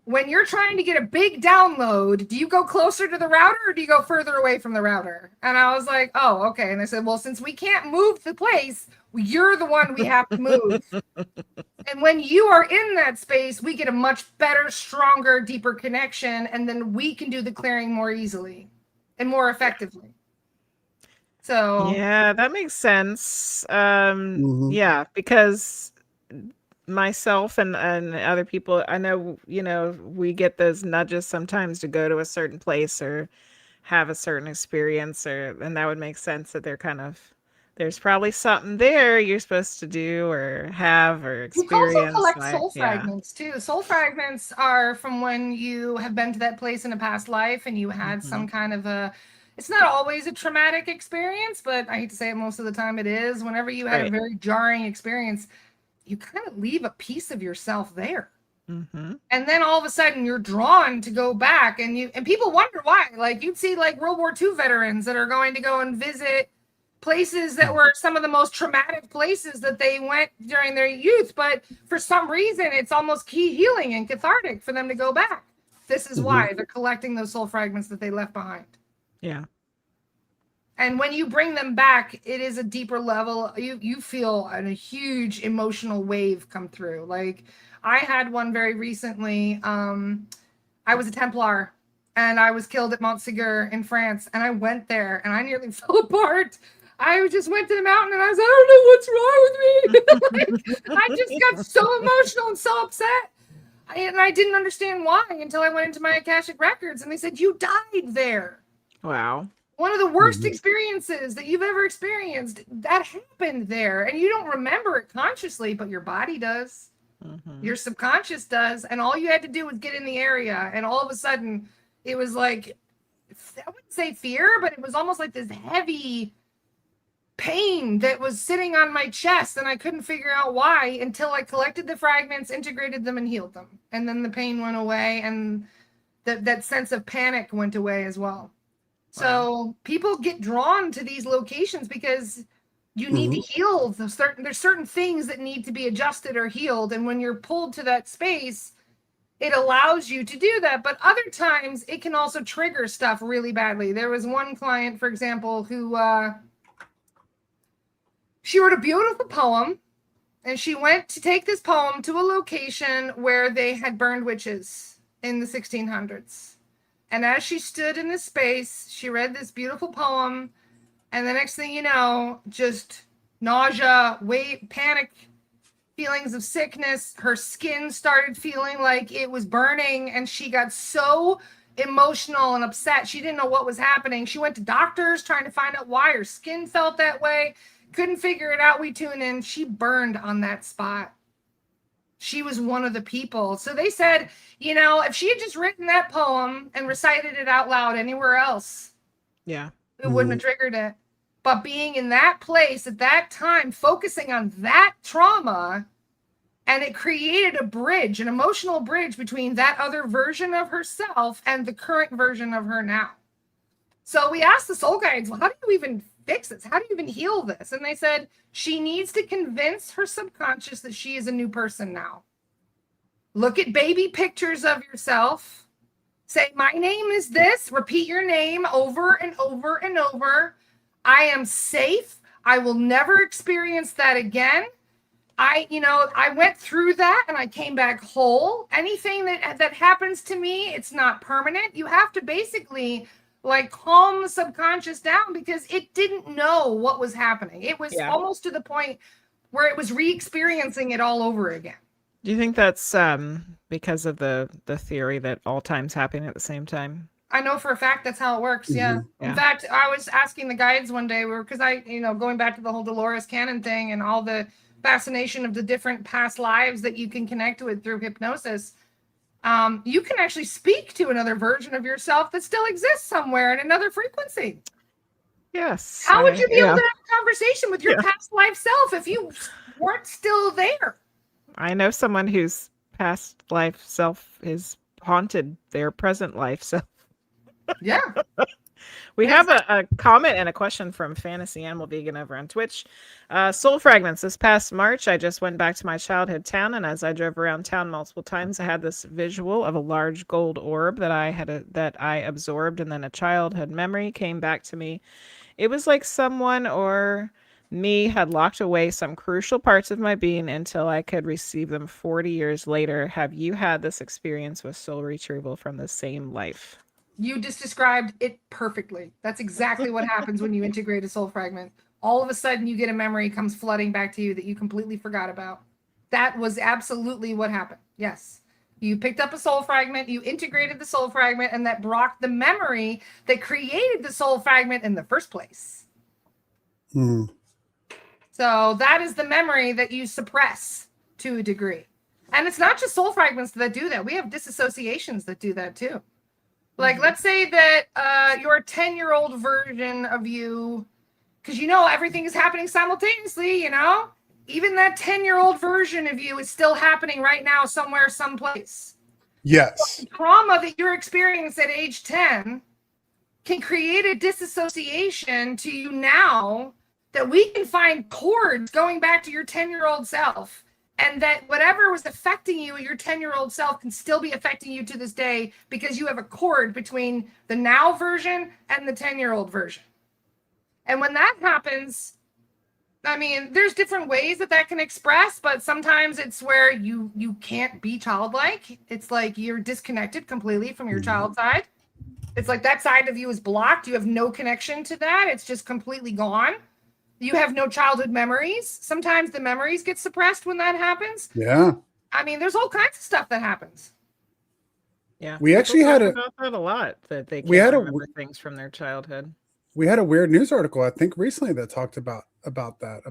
when you're trying to get a big download, do you go closer to the router or do you go further away from the router? And I was like, oh, okay. And they said, well, since we can't move the place, you're the one we have to move. And when you are in that space, we get a much better, stronger, deeper connection. And then we can do the clearing more easily and more effectively. So yeah, that makes sense. Yeah, because myself and other people, I know, we get those nudges sometimes to go to a certain place or have a certain experience, and that would make sense that they're kind of, there's probably something there you're supposed to do or have or experience. You can also collect soul fragments too. Soul fragments are from when you have been to that place in a past life and you had some kind of it's not always a traumatic experience, but I hate to say it, most of the time it is. Whenever you had a very jarring experience, you kind of leave a piece of yourself there. And then all of a sudden you're drawn to go back and people wonder why. Like you'd see like World War II veterans that are going to go and visit places that were some of the most traumatic places that they went during their youth. But for some reason, it's almost key healing and cathartic for them to go back. This is why they're collecting those soul fragments that they left behind. Yeah. And when you bring them back, it is a deeper level. You feel a huge emotional wave come through. Like I had one very recently. I was a Templar and I was killed at Montségur in France. And I went there and I nearly fell apart. I just went to the mountain and I was, I don't know what's wrong with me. Like, I just got so emotional and so upset. And I didn't understand why until I went into my Akashic records and they said, you died there. Wow. One of the worst experiences that you've ever experienced, that happened there. And you don't remember it consciously, but your body does. Your subconscious does. And all you had to do was get in the area. And all of a sudden, it was like, I wouldn't say fear, but it was almost like this heavy pain that was sitting on my chest, and I couldn't figure out why until I collected the fragments, integrated them, and healed them. And then the pain went away, and that sense of panic went away as well. So people get drawn to these locations because you need to heal. There's certain things that need to be adjusted or healed. And when you're pulled to that space, it allows you to do that. But other times it can also trigger stuff really badly. There was one client, for example, who she wrote a beautiful poem, and she went to take this poem to a location where they had burned witches in the 1600s. And as she stood in this space, she read this beautiful poem. And the next thing you know, just nausea, weight, panic, feelings of sickness. Her skin started feeling like it was burning. And she got so emotional and upset. She didn't know what was happening. She went to doctors trying to find out why her skin felt that way. Couldn't figure it out. We tune in. She burned on that spot. She was one of the people. So they said, you know, if she had just written that poem and recited it out loud anywhere else, it wouldn't have triggered it. But being in that place at that time, focusing on that trauma, and it created a bridge, an emotional bridge between that other version of herself and the current version of her now. So we asked the soul guides, well, how do you even fix this? How do you even heal this? And they said she needs to convince her subconscious that she is a new person now. Look at baby pictures of yourself. Say, my name is this. Repeat your name over and over and over. I am safe. I will never experience that again. I went through that and I came back whole. Anything that happens to me, it's not permanent. You have to basically like calm the subconscious down because it didn't know what was happening. It was almost to the point where it was re-experiencing it all over again. Do you think that's because of the theory that all time's happening at the same time? I know for a fact that's how it works. Yeah. In fact, I was asking the guides one day because going back to the whole Dolores Cannon thing and all the fascination of the different past lives that you can connect with through hypnosis. You can actually speak to another version of yourself that still exists somewhere in another frequency. Yes. How would you be able to have a conversation with your past life self if you weren't still there? I know someone whose past life self is haunted their present life self. Yeah. We have a comment and a question from Fantasy Animal Vegan over on Twitch. Soul fragments. This past March, I just went back to my childhood town, and as I drove around town multiple times, I had this visual of a large gold orb that I absorbed, and then a childhood memory came back to me. It was like someone or me had locked away some crucial parts of my being until I could receive them 40 years later. Have you had this experience with soul retrieval from the same life? You just described it perfectly. That's exactly what happens when you integrate a soul fragment. All of a sudden, you get a memory comes flooding back to you that you completely forgot about. That was absolutely what happened. Yes. You picked up a soul fragment, you integrated the soul fragment, and that brought the memory that created the soul fragment in the first place. So that is the memory that you suppress to a degree. And it's not just soul fragments that do that. We have disassociations that do that too. Like, let's say that your 10-year-old version of you, because everything is happening simultaneously, even that 10-year-old version of you is still happening right now somewhere, someplace. Yes. The trauma that you're experiencing at age 10 can create a disassociation to you now that we can find cords going back to your 10-year-old self. And that whatever was affecting you, your 10-year-old self can still be affecting you to this day because you have a cord between the now version and the 10-year-old version. And when that happens, there's different ways that can express, but sometimes it's where you can't be childlike. It's like you're disconnected completely from your child side. It's like that side of you is blocked. You have no connection to that. It's just completely gone. You have no childhood memories. Sometimes the memories get suppressed when that happens. Yeah. There's all kinds of stuff that happens. Yeah. We actually had about that a lot, that they can't remember things from their childhood. We had a weird news article, I think recently, that talked about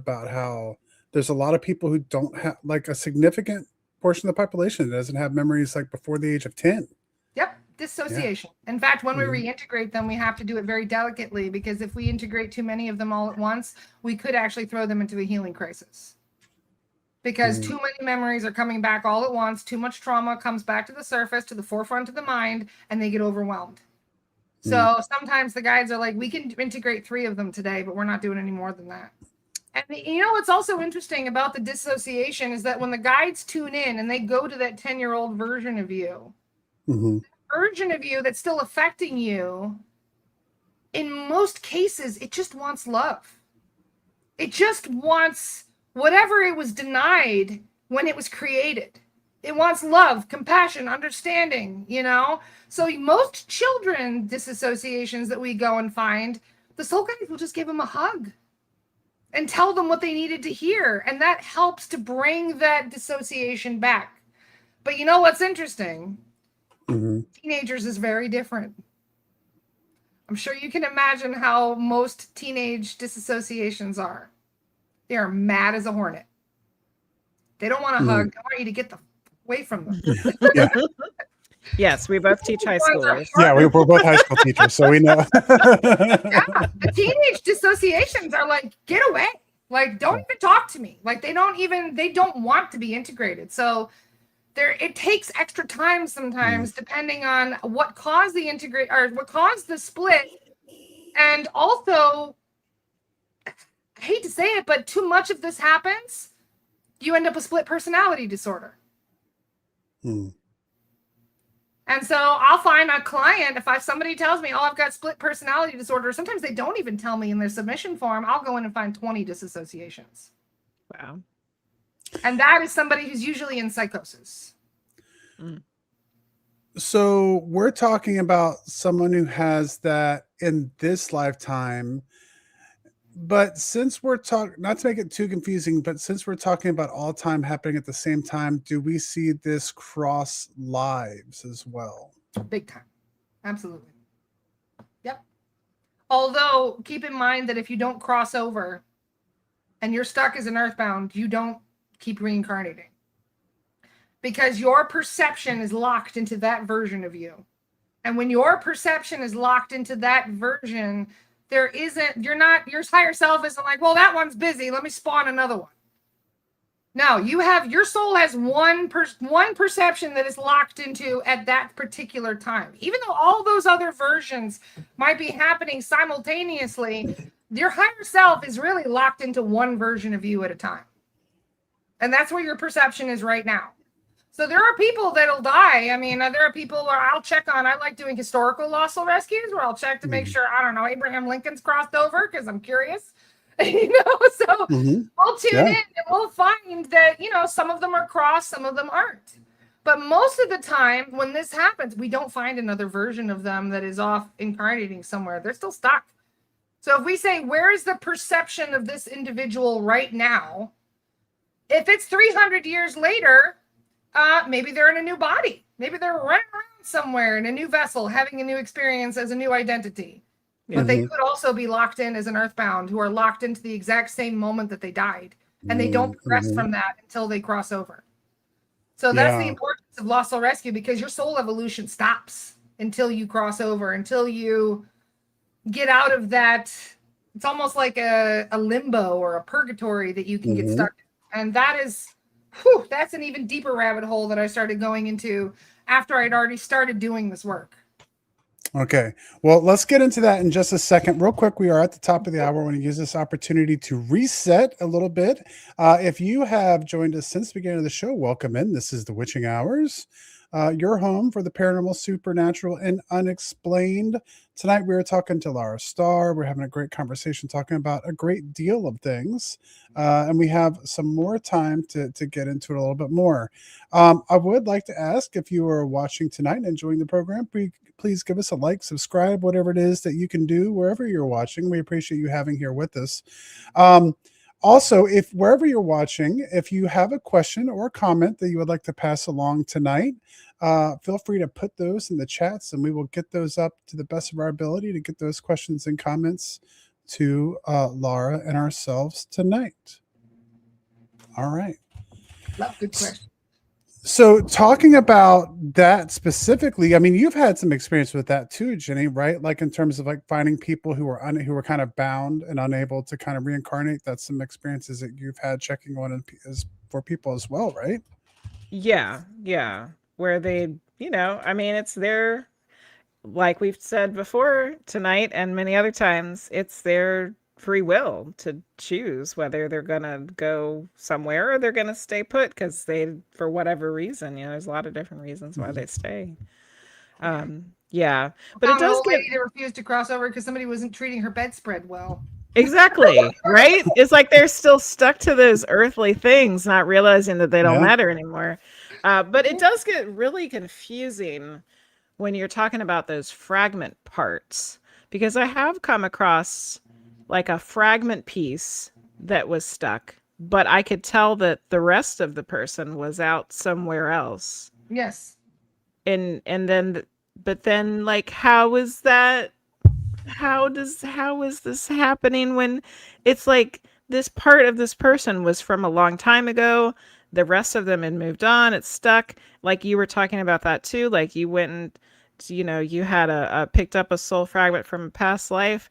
how there's a lot of people who don't have, like, a significant portion of the population that doesn't have memories like before the age of 10. Yep. dissociation. In fact, when we reintegrate them, we have to do it very delicately, because if we integrate too many of them all at once, we could actually throw them into a healing crisis. Because too many memories are coming back all at once, too much trauma comes back to the surface, to the forefront of the mind, and they get overwhelmed. So sometimes the guides are like, we can integrate 3 of them today, but we're not doing any more than that. And you know what's also interesting about the dissociation is that when the guides tune in and they go to that 10-year-old version of you, the version of you that's still affecting you, in most cases, it just wants love. It just wants whatever it was denied when it was created. It wants love, compassion, understanding, you know? So most children disassociations that we go and find, the soul guides will just give them a hug and tell them what they needed to hear. And that helps to bring that dissociation back. But you know what's interesting? Teenagers is very different. I'm sure you can imagine how most teenage disassociations are. They are mad as a hornet. They don't want a hug. They want you to get the away from them. Yes, we both teach high schoolers. Yeah, we're both high school teachers, so we know. The teenage dissociations are like, get away. Like, don't even talk to me. Like, they don't want to be integrated. So it takes extra time sometimes, depending on what caused the what caused the split. And also, I hate to say it, but too much of this happens, you end up with split personality disorder. And so I'll find a client, if somebody tells me, oh, I've got split personality disorder, sometimes they don't even tell me in their submission form. I'll go in and find 20 disassociations. Wow. And that is somebody who's usually in psychosis. So we're talking about someone who has that in this lifetime. But since we're talking, not to make it too confusing, but since we're talking about all time happening at the same time, do we see this cross lives as well? Big time. Absolutely. Yep. Although, keep in mind that if you don't cross over and you're stuck as an earthbound, you don't keep reincarnating. Because your perception is locked into that version of you. And when your perception is locked into that version, your higher self isn't like, well, that one's busy, let me spawn another one. No, your soul has one perception that is locked into at that particular time. Even though all those other versions might be happening simultaneously, your higher self is really locked into one version of you at a time. And that's where your perception is right now. So there are people that'll die. I mean, there are people where I'll check on. I like doing historical lost soul rescues where I'll check to make sure, I don't know, Abraham Lincoln's crossed over because I'm curious. So we'll tune in and we'll find that, some of them are crossed, some of them aren't. But most of the time when this happens, we don't find another version of them that is off incarnating somewhere. They're still stuck. So if we say, where is the perception of this individual right now? If it's 300 years later, maybe they're in a new body. Maybe they're running around somewhere in a new vessel, having a new experience as a new identity. But they could also be locked in as an earthbound who are locked into the exact same moment that they died. And they don't progress from that until they cross over. So that's the importance of lost soul rescue, because your soul evolution stops until you cross over, until you get out of that. It's almost like a limbo or a purgatory that you can get stuck in. And that's an even deeper rabbit hole that I started going into after I'd already started doing this work. Okay. Well, let's get into that in just a second. Real quick, we are at the top of the hour. I want to use this opportunity to reset a little bit. If you have joined us since the beginning of the show, welcome in. This is the Witching Hours, your home for the paranormal, supernatural, and unexplained. Tonight, we are talking to Lara Starr. We're having a great conversation talking about a great deal of things. And we have some more time to get into it a little bit more. I would like to ask, if you are watching tonight and enjoying the program, please give us a like, subscribe, whatever it is that you can do wherever you're watching. We appreciate you having here with us. Also, if wherever you're watching, if you have a question or a comment that you would like to pass along tonight, feel free to put those in the chats and we will get those up to the best of our ability to get those questions and comments to Lara and ourselves tonight. All right. Love good question. So talking about that specifically, I mean, you've had some experience with that too, Jenny, right? Like in terms of like finding people who were kind of bound and unable to kind of reincarnate. That's some experiences that you've had checking on as for people as well, right? Yeah, yeah. Where they, I mean, it's their, like we've said before tonight and many other times, it's their free will to choose whether they're going to go somewhere or they're going to stay put because they, for whatever reason, there's a lot of different reasons why they stay. Yeah, but it Found an does old get lady that refused to cross over because somebody wasn't treating her bedspread well. exactly right. It's like they're still stuck to those earthly things, not realizing that they don't Yeah. matter anymore. But it does get really confusing when you're talking about those fragment parts, because I have come across like a fragment piece that was stuck, but I could tell that the rest of the person was out somewhere else. Yes. And then but then like how is that how is this happening when it's like this part of this person was from a long time ago, the rest of them had moved on, it's stuck, like you were talking about that too, like you went and you had a picked up a soul fragment from a past life.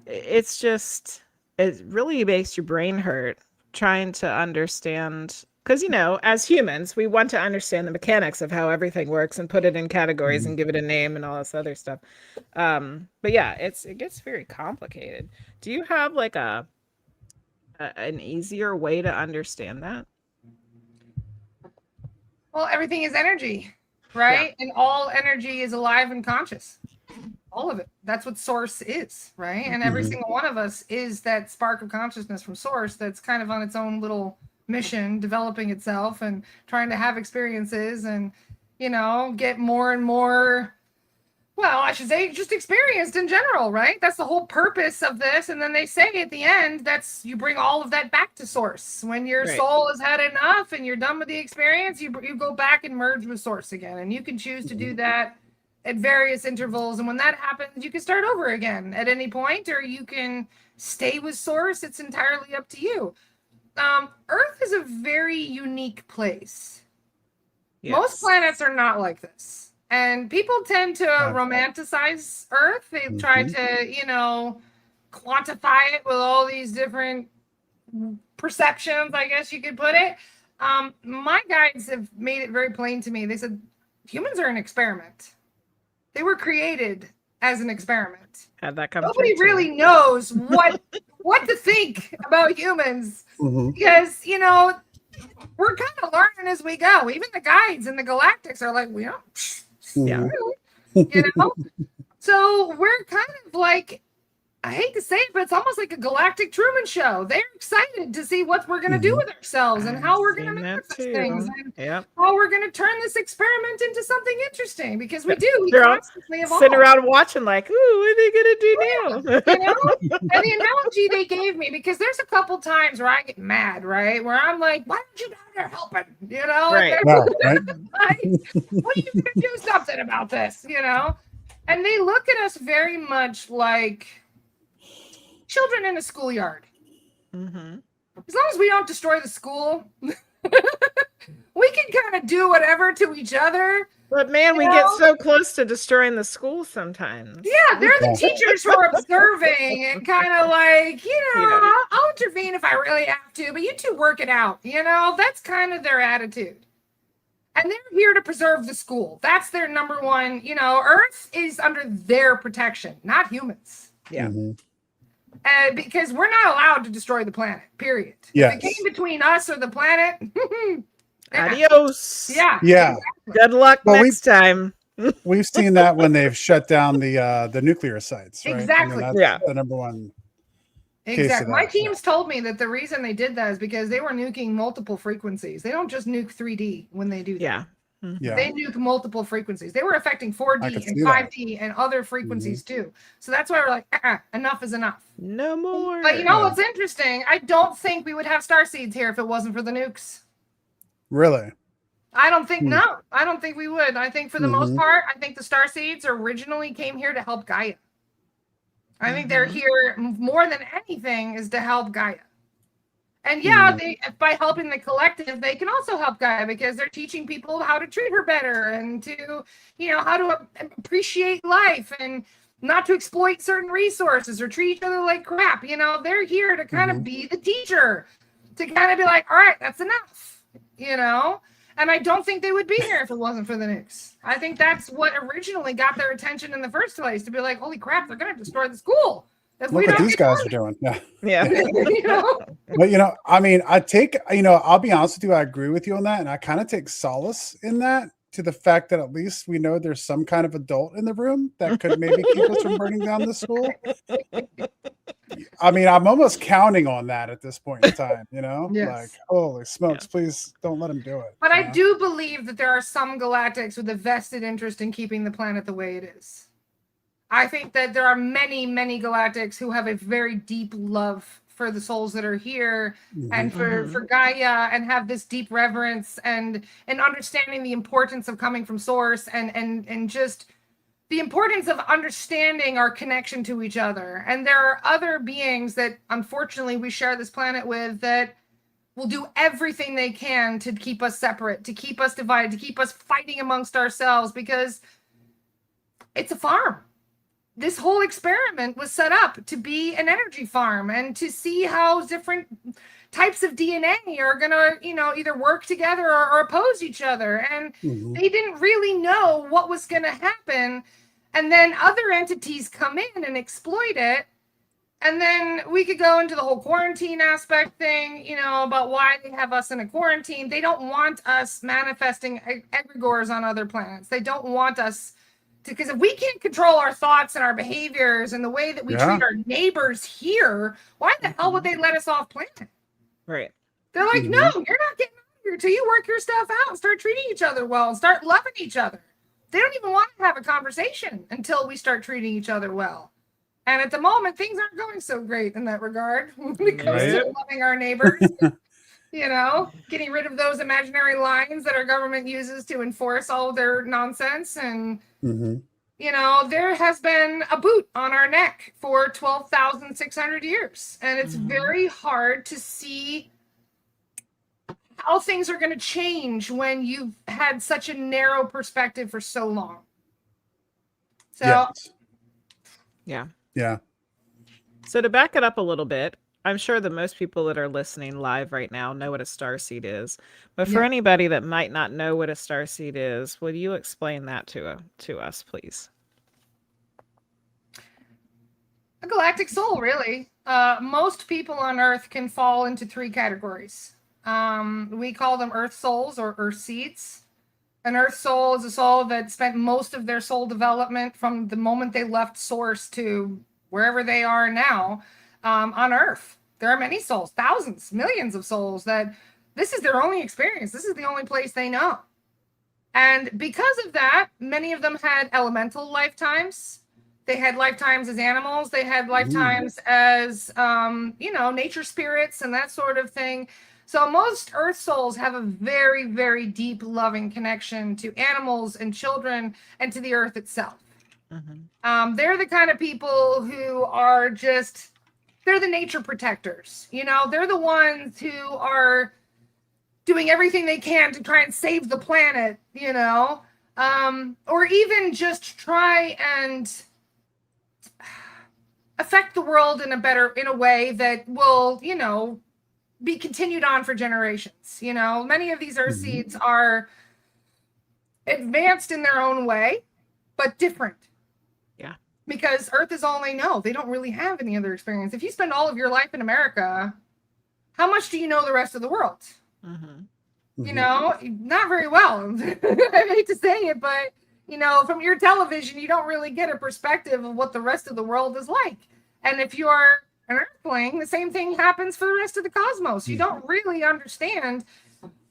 It's just, it really makes your brain hurt trying to understand, because as humans we want to understand the mechanics of how everything works and put it in categories and give it a name and all this other stuff. But yeah, it gets very complicated. Do you have like an easier way to understand that? Well, everything is energy, Yeah. right? And all energy is alive and conscious. All of it. That's what source is, right? And every single one of us is that spark of consciousness from source that's kind of on its own little mission, developing itself and trying to have experiences and, get more and more, well, I should say just experienced in general, right? That's the whole purpose of this. And then they say at the end, that's you bring all of that back to source. When your Right. soul has had enough and you're done with the experience, you go back and merge with source again. And you can choose to do that at various intervals. And when that happens, you can start over again at any point, or you can stay with source. It's entirely up to you. Earth is a very unique place. Most Yes. planets are not like this. And people tend to romanticize Earth. They try to, quantify it with all these different perceptions, I guess you could put it. My guides have made it very plain to me. They said humans are an experiment. They were created as an experiment. Had that come Nobody through really knows what to think about humans because we're kind of learning as we go. Even the guides and the galactics are like, yeah, So we're kind of like, I hate to say it, but it's almost like a galactic Truman Show. They're excited to see what we're going to do with ourselves and how we're going to manifest things and how we're going to turn this experiment into something interesting, because we do. We constantly evolve. Sitting around watching like, ooh, what are they going to do now? And the analogy they gave me, because there's a couple times where I get mad, right? Where I'm like, why aren't you down there helping? Right. Like, what are you going to do something about this? And they look at us very much like children in a schoolyard. As long as we don't destroy the school, we can kind of do whatever to each other. But man, we get so close to destroying the school sometimes. Yeah, they're the teachers who are observing and kind of like, I'll intervene if I really have to, but you two work it out. That's kind of their attitude. And they're here to preserve the school. That's their number one. Earth is under their protection, not humans. Yeah. Because we're not allowed to destroy the planet, period. Yes. If it came between us or the planet, adios. Yeah. Yeah. Good luck next time. We've seen that when they've shut down the nuclear sites, right? Exactly. I mean, that's the number one. Exactly. My teams told me that the reason they did that is because they were nuking multiple frequencies. They don't just nuke 3D when they do that. Yeah. They nuke multiple frequencies. They were affecting 4D and 5D and other frequencies too. So that's why we're like, enough is enough. No more. But what's interesting? I don't think we would have Starseeds here if it wasn't for the nukes. Really? I don't think, no. I don't think we would. I think for the most part, I think the Starseeds originally came here to help Gaia. I think they're here more than anything is to help Gaia. And yeah, they by helping the collective, they can also help Gaia because they're teaching people how to treat her better and to, how to appreciate life and not to exploit certain resources or treat each other like crap. They're here to kind of be the teacher, to kind of be like, all right, that's enough, And I don't think they would be here if it wasn't for the nukes. I think that's what originally got their attention in the first place, to be like, holy crap, they're going to destroy the school. Look what these guys are doing. Yeah. But, I mean, I'll be honest with you. I agree with you on that. And I kind of take solace in that, to the fact that at least we know there's some kind of adult in the room that could maybe keep us from burning down the school. I mean, I'm almost counting on that at this point in time, Yes. Like, holy smokes, please don't let him do it. But I do believe that there are some galactics with a vested interest in keeping the planet the way it is. I think that there are many, many galactics who have a very deep love for the souls that are here and for Gaia, and have this deep reverence and understanding the importance of coming from source and just the importance of understanding our connection to each other. And there are other beings that unfortunately we share this planet with that will do everything they can to keep us separate, to keep us divided, to keep us fighting amongst ourselves, because it's a farm. This whole experiment was set up to be an energy farm and to see how different types of DNA are going to, either work together or oppose each other. And they didn't really know what was going to happen. And then other entities come in and exploit it. And then we could go into the whole quarantine aspect thing, about why they have us in a quarantine. They don't want us manifesting egregores on other planets. They don't want us because if we can't control our thoughts and our behaviors and the way that we treat our neighbors here, why the hell would they let us off planet? Right. They're like, no, you're not getting out of here till you work your stuff out and start treating each other well and start loving each other. They don't even want to have a conversation until we start treating each other well. And at the moment, things aren't going so great in that regard when it comes to loving our neighbors. Getting rid of those imaginary lines that our government uses to enforce all their nonsense. And, there has been a boot on our neck for 12,600 years. And it's very hard to see how things are going to change when you've had such a narrow perspective for so long. So, yeah. So to back it up a little bit, I'm sure that most people that are listening live right now know what a starseed is. But for anybody that might not know what a starseed is, would you explain that to us, please? A galactic soul, really. Most people on Earth can fall into three categories. We call them Earth souls or Earth seeds. An Earth soul is a soul that spent most of their soul development from the moment they left Source to wherever they are now on Earth. There are many souls, thousands, millions of souls that this is their only experience. This is the only place they know. And because of that, many of them had elemental lifetimes. They had lifetimes as animals. They had lifetimes as, nature spirits and that sort of thing. So most Earth souls have a very, very deep, loving connection to animals and children and to the Earth itself. They're the kind of people who are they're the nature protectors. They're the ones who are doing everything they can to try and save the planet, or even just try and affect the world in a way that will, be continued on for generations. Many of these Earth seeds are advanced in their own way, but different. Yeah. Because Earth is all they know. They don't really have any other experience. If you spend all of your life in America, how much do you know the rest of the world? Not very well. I hate to say it, but, from your television, you don't really get a perspective of what the rest of the world is like. And if you're an Earthling, the same thing happens for the rest of the cosmos. You don't really understand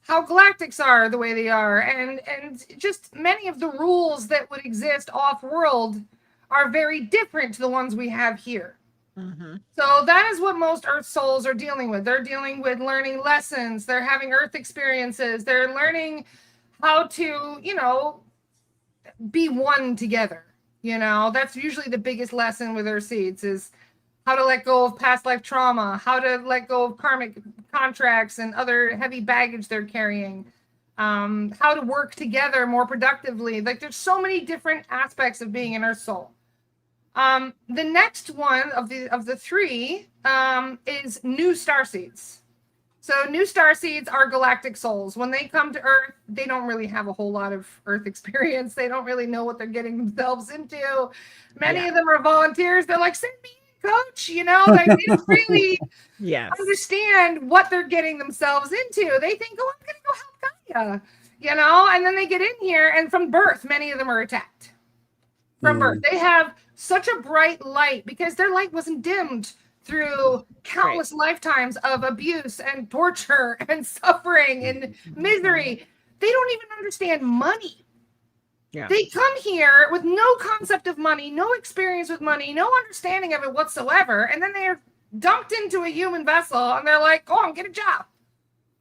how galactics are the way they are. And just many of the rules that would exist off-world are very different to the ones we have here. So that is what most Earth souls are dealing with. They're dealing with learning lessons. They're having Earth experiences. They're learning how to, be one together. That's usually the biggest lesson with Earth seeds is how to let go of past life trauma, how to let go of karmic contracts and other heavy baggage they're carrying, how to work together more productively. Like there's so many different aspects of being an Earth soul. The next one of the three is new starseeds. So new starseeds are galactic souls. When they come to Earth, they don't really have a whole lot of Earth experience. They don't really know what they're getting themselves into. Many of them are volunteers. They're like, send me in, coach. You know, like they don't really understand what they're getting themselves into. They think, oh, I'm going to go help Gaia. You know, and then they get in here, and from birth, many of them are attacked. From birth, they have such a bright light because their light wasn't dimmed through countless lifetimes of abuse and torture and suffering and misery. They don't even understand money. They come here with no concept of money, no experience with money, no understanding of it whatsoever. And then they're dumped into a human vessel and they're like, go on, get a job.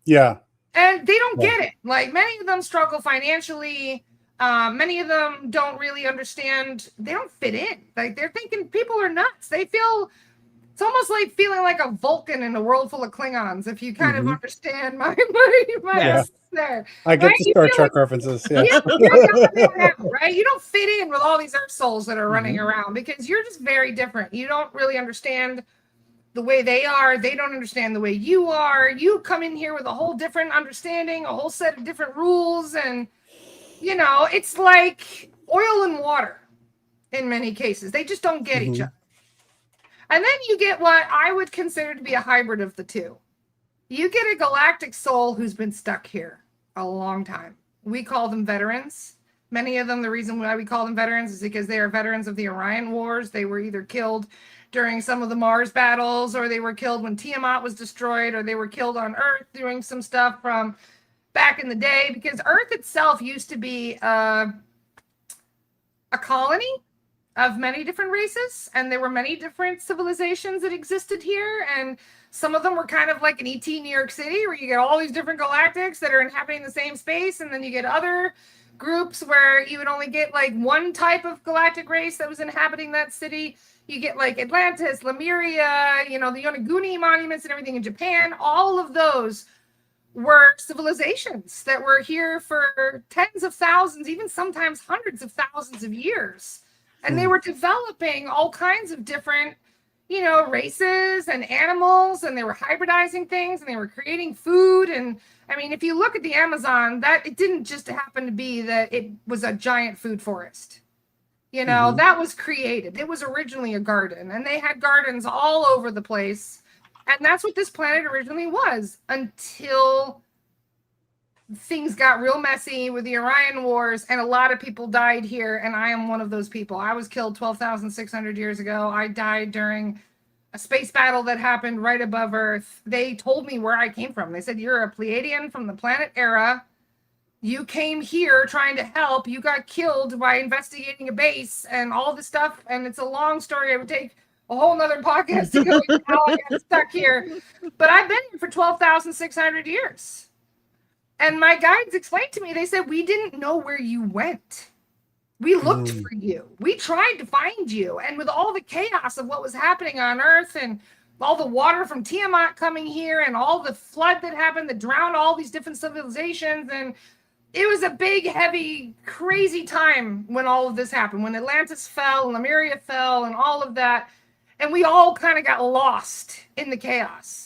Yeah. And they don't get it. Like many of them struggle financially. Many of them don't really understand. They don't fit in. Like they're thinking people are nuts. They feel... It's almost like feeling like a Vulcan in a world full of Klingons, if you kind of understand my there. I get the Star Trek references. Yeah. Right? You don't fit in with all these Earth souls that are running around because you're just very different. You don't really understand the way they are. They don't understand the way you are. You come in here with a whole different understanding, a whole set of different rules. And, you know, it's like oil and water in many cases. They just don't get each other. And then you get what I would consider to be a hybrid of the two. You get a galactic soul who's been stuck here a long time. We call them veterans. Many of them, the reason why we call them veterans is because they are veterans of the Orion Wars. They were either killed during some of the Mars battles, or they were killed when Tiamat was destroyed, or they were killed on Earth doing some stuff from back in the day, because Earth itself used to be a colony of many different races, and there were many different civilizations that existed here, and some of them were kind of like an ET New York City, where you get all these different galactics that are inhabiting the same space, and then you get other groups where you would only get like one type of galactic race that was inhabiting that city. You get like Atlantis, Lemuria, you know, the Yonaguni monuments and everything in Japan. All of those were civilizations that were here for tens of thousands, even sometimes hundreds of thousands of years. And they were developing all kinds of different, you know, races and animals, and they were hybridizing things, and they were creating food. And I mean, if you look at the Amazon, that it didn't just happen to be that it was a giant food forest. You know, that was created. It was originally a garden, and they had gardens all over the place. And that's what this planet originally was, until things got real messy with the Orion Wars, and a lot of people died here, and I am one of those people. I was killed 12,600 years ago. I died during a space battle that happened right above Earth. They told me where I came from. They said, you're a Pleiadian from the planet Era. You came here trying to help. You got killed by investigating a base and all this stuff, and it's a long story. I would take a whole nother podcast to go into how I got stuck here. But I've been here for 12,600 years. And my guides explained to me, they said, we didn't know where you went. We looked for you. We tried to find you. And with all the chaos of what was happening on Earth, and all the water from Tiamat coming here, and all the flood that happened that drowned all these different civilizations, and it was a big, heavy, crazy time when all of this happened, when Atlantis fell, and Lemuria fell, and all of that. And we all kind of got lost in the chaos.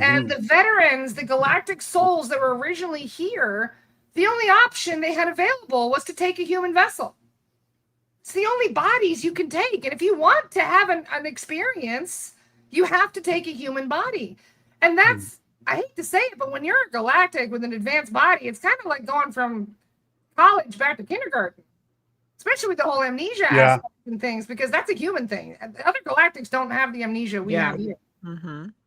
And the veterans, the galactic souls that were originally here, the only option they had available was to take a human vessel. It's the only bodies you can take. And if you want to have an experience, you have to take a human body. And that's, I hate to say it, but when you're a galactic with an advanced body, it's kind of like going from college back to kindergarten, especially with the whole amnesia aspect and things, because that's a human thing. Other galactics don't have the amnesia we have here.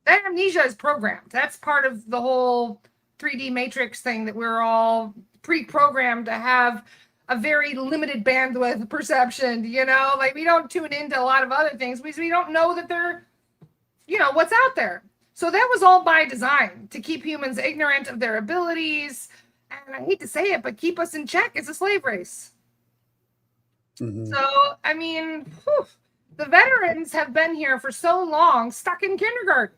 That amnesia is programmed. That's part of the whole 3D matrix thing, that we're all pre-programmed to have a very limited bandwidth perception, you know, like we don't tune into a lot of other things because we don't know that they're, you know, what's out there. So that was all by design, to keep humans ignorant of their abilities. And I hate to say it, but keep us in check as a slave race. So, I mean, The veterans have been here for so long, stuck in kindergarten.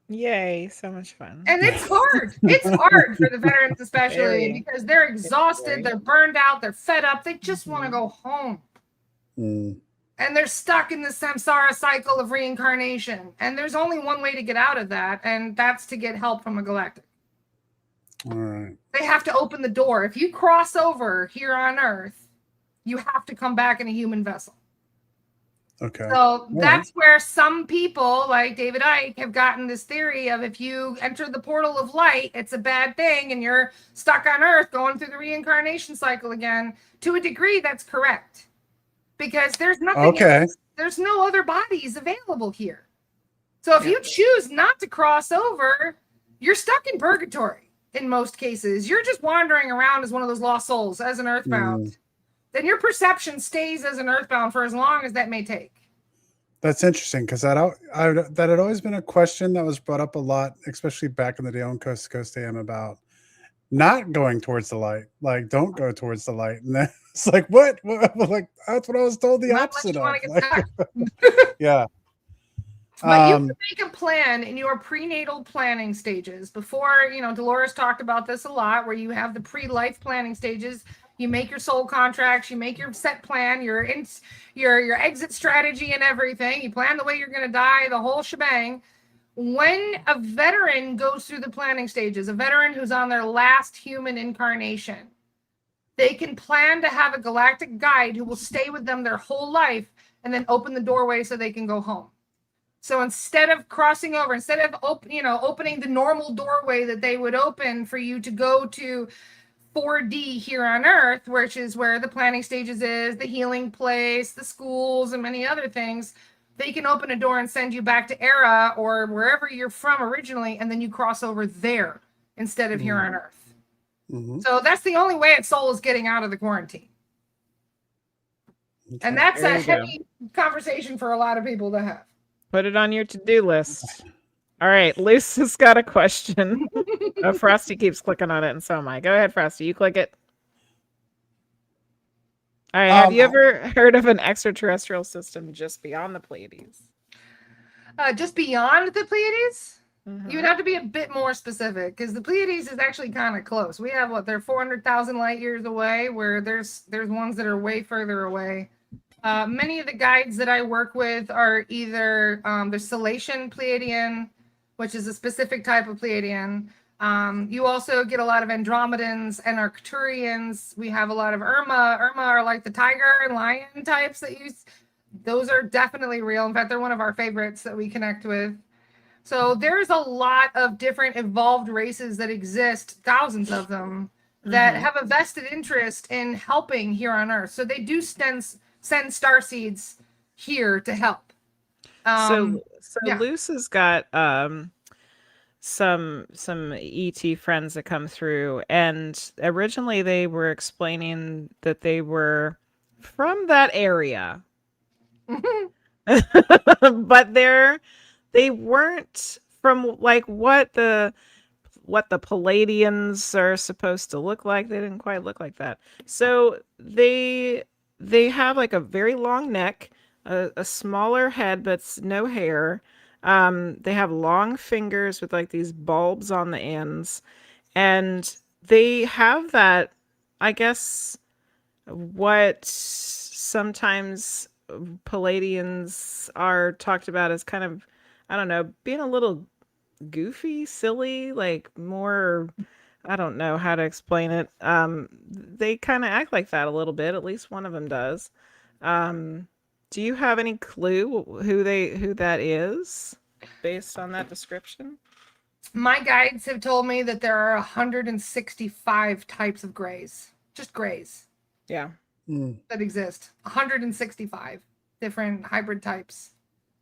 Yay, so much fun. And it's hard. It's hard for the veterans, especially Very. because they're exhausted, Very. they're burned out, they're fed up, they just want to go home. And they're stuck in the samsara cycle of reincarnation. And there's only one way to get out of that, and that's to get help from a galactic. All right. They have to open the door. If you cross over here on Earth, you have to come back in a human vessel. Okay. So that's where some people, like David Icke, have gotten this theory of if you enter the portal of light, it's a bad thing, and you're stuck on Earth going through the reincarnation cycle again. To a degree, that's correct. Because there's nothing else. There's no other bodies available here. So if you choose not to cross over, you're stuck in purgatory in most cases. You're just wandering around as one of those lost souls, as an earthbound. Then your perception stays as an earthbound for as long as that may take. That's interesting, because that had always been a question that was brought up a lot, especially back in the day on Coast to Coast AM, about not going towards the light. Like, don't go towards the light. And then it's like, what? Like, that's what I was told the opposite of. Like, yeah. But you can make a plan in your prenatal planning stages. Before, Dolores talked about this a lot, where you have the pre-life planning stages. You make your soul contracts, you make your set plan, your exit strategy and everything. You plan the way you're going to die, the whole shebang. When a veteran goes through the planning stages, a veteran who's on their last human incarnation, they can plan to have a galactic guide who will stay with them their whole life and then open the doorway so they can go home. So instead of crossing over, instead of opening the normal doorway that they would open for you to go to 4D here on Earth, which is where the planning stages is, the healing place, the schools, and many other things, they can open a door and send you back to Era or wherever you're from originally, and then you cross over there instead of here on Earth. So that's the only way its soul is getting out of the quarantine. And that's a heavy conversation for a lot of people to have. Put it on your to-do list. All right, Luce has got a question. Frosty keeps clicking on it, and so am I. Go ahead, Frosty. You click it. All right, have you ever heard of an extraterrestrial system just beyond the Pleiades? Just beyond the Pleiades? You would have to be a bit more specific, because the Pleiades is actually kind of close. We have, they're 400,000 light years away, where there's ones that are way further away. Many of the guides that I work with are either the Salatian Pleiadian, which is a specific type of Pleiadian. You also get a lot of Andromedans and Arcturians. We have a lot of Irma. Irma are like the tiger and lion types that those are definitely real. In fact, they're one of our favorites that we connect with. So there's a lot of different evolved races that exist, thousands of them, that have a vested interest in helping here on Earth. So they do send starseeds here to help. So Luce has got some ET friends that come through, and originally they were explaining that they were from that area, but they weren't from like what the Palladians are supposed to look like. They didn't quite look like that. So they have like a very long neck, a smaller head, but no hair. They have long fingers with like these bulbs on the ends, and they have that, I guess, what sometimes Palladians are talked about as kind of, I don't know, being a little goofy, silly, like more, I don't know how to explain it. They kind of act like that a little bit. At least one of them does. Do you have any clue who that is based on that description? My guides have told me that there are 165 types of grays, just grays. Yeah. That exist. 165 different hybrid types.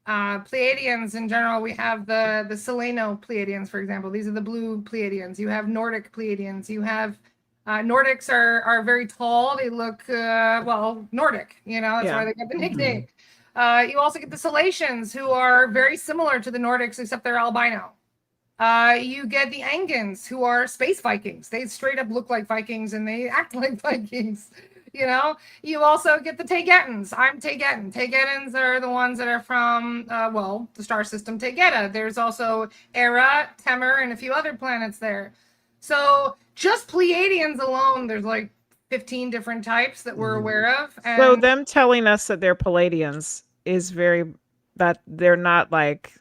Pleiadians in general, we have the Seleno Pleiadians, for example. These are the blue Pleiadians. You have Nordic Pleiadians. You have Nordics are very tall. They look Nordic. That's why they got the nickname. You also get the Salatians, who are very similar to the Nordics, except they're albino. You get the Angans, who are space Vikings. They straight up look like Vikings and they act like Vikings. You also get the Taygetians. I'm Taygetan. Taygetans are the ones that are from, the star system Taygeta. There's also Era, Temer, and a few other planets there. So just Pleiadians alone, there's like 15 different types that we're aware of. And so them telling us that they're Palladians is that they're not like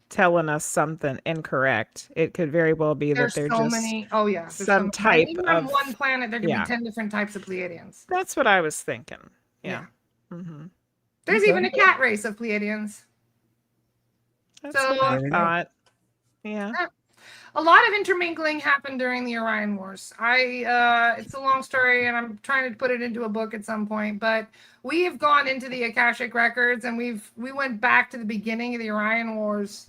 telling us something incorrect. It could very well be that they're so just many. Oh yeah, some type even of on one planet. There could be 10 different types of Pleiadians. That's what I was thinking. Yeah. Mm-hmm. There's even a cat race of Pleiadians. That's what I thought. Yeah. A lot of intermingling happened during the Orion Wars. It's a long story, and I'm trying to put it into a book at some point. But we have gone into the Akashic records, and we went back to the beginning of the Orion Wars.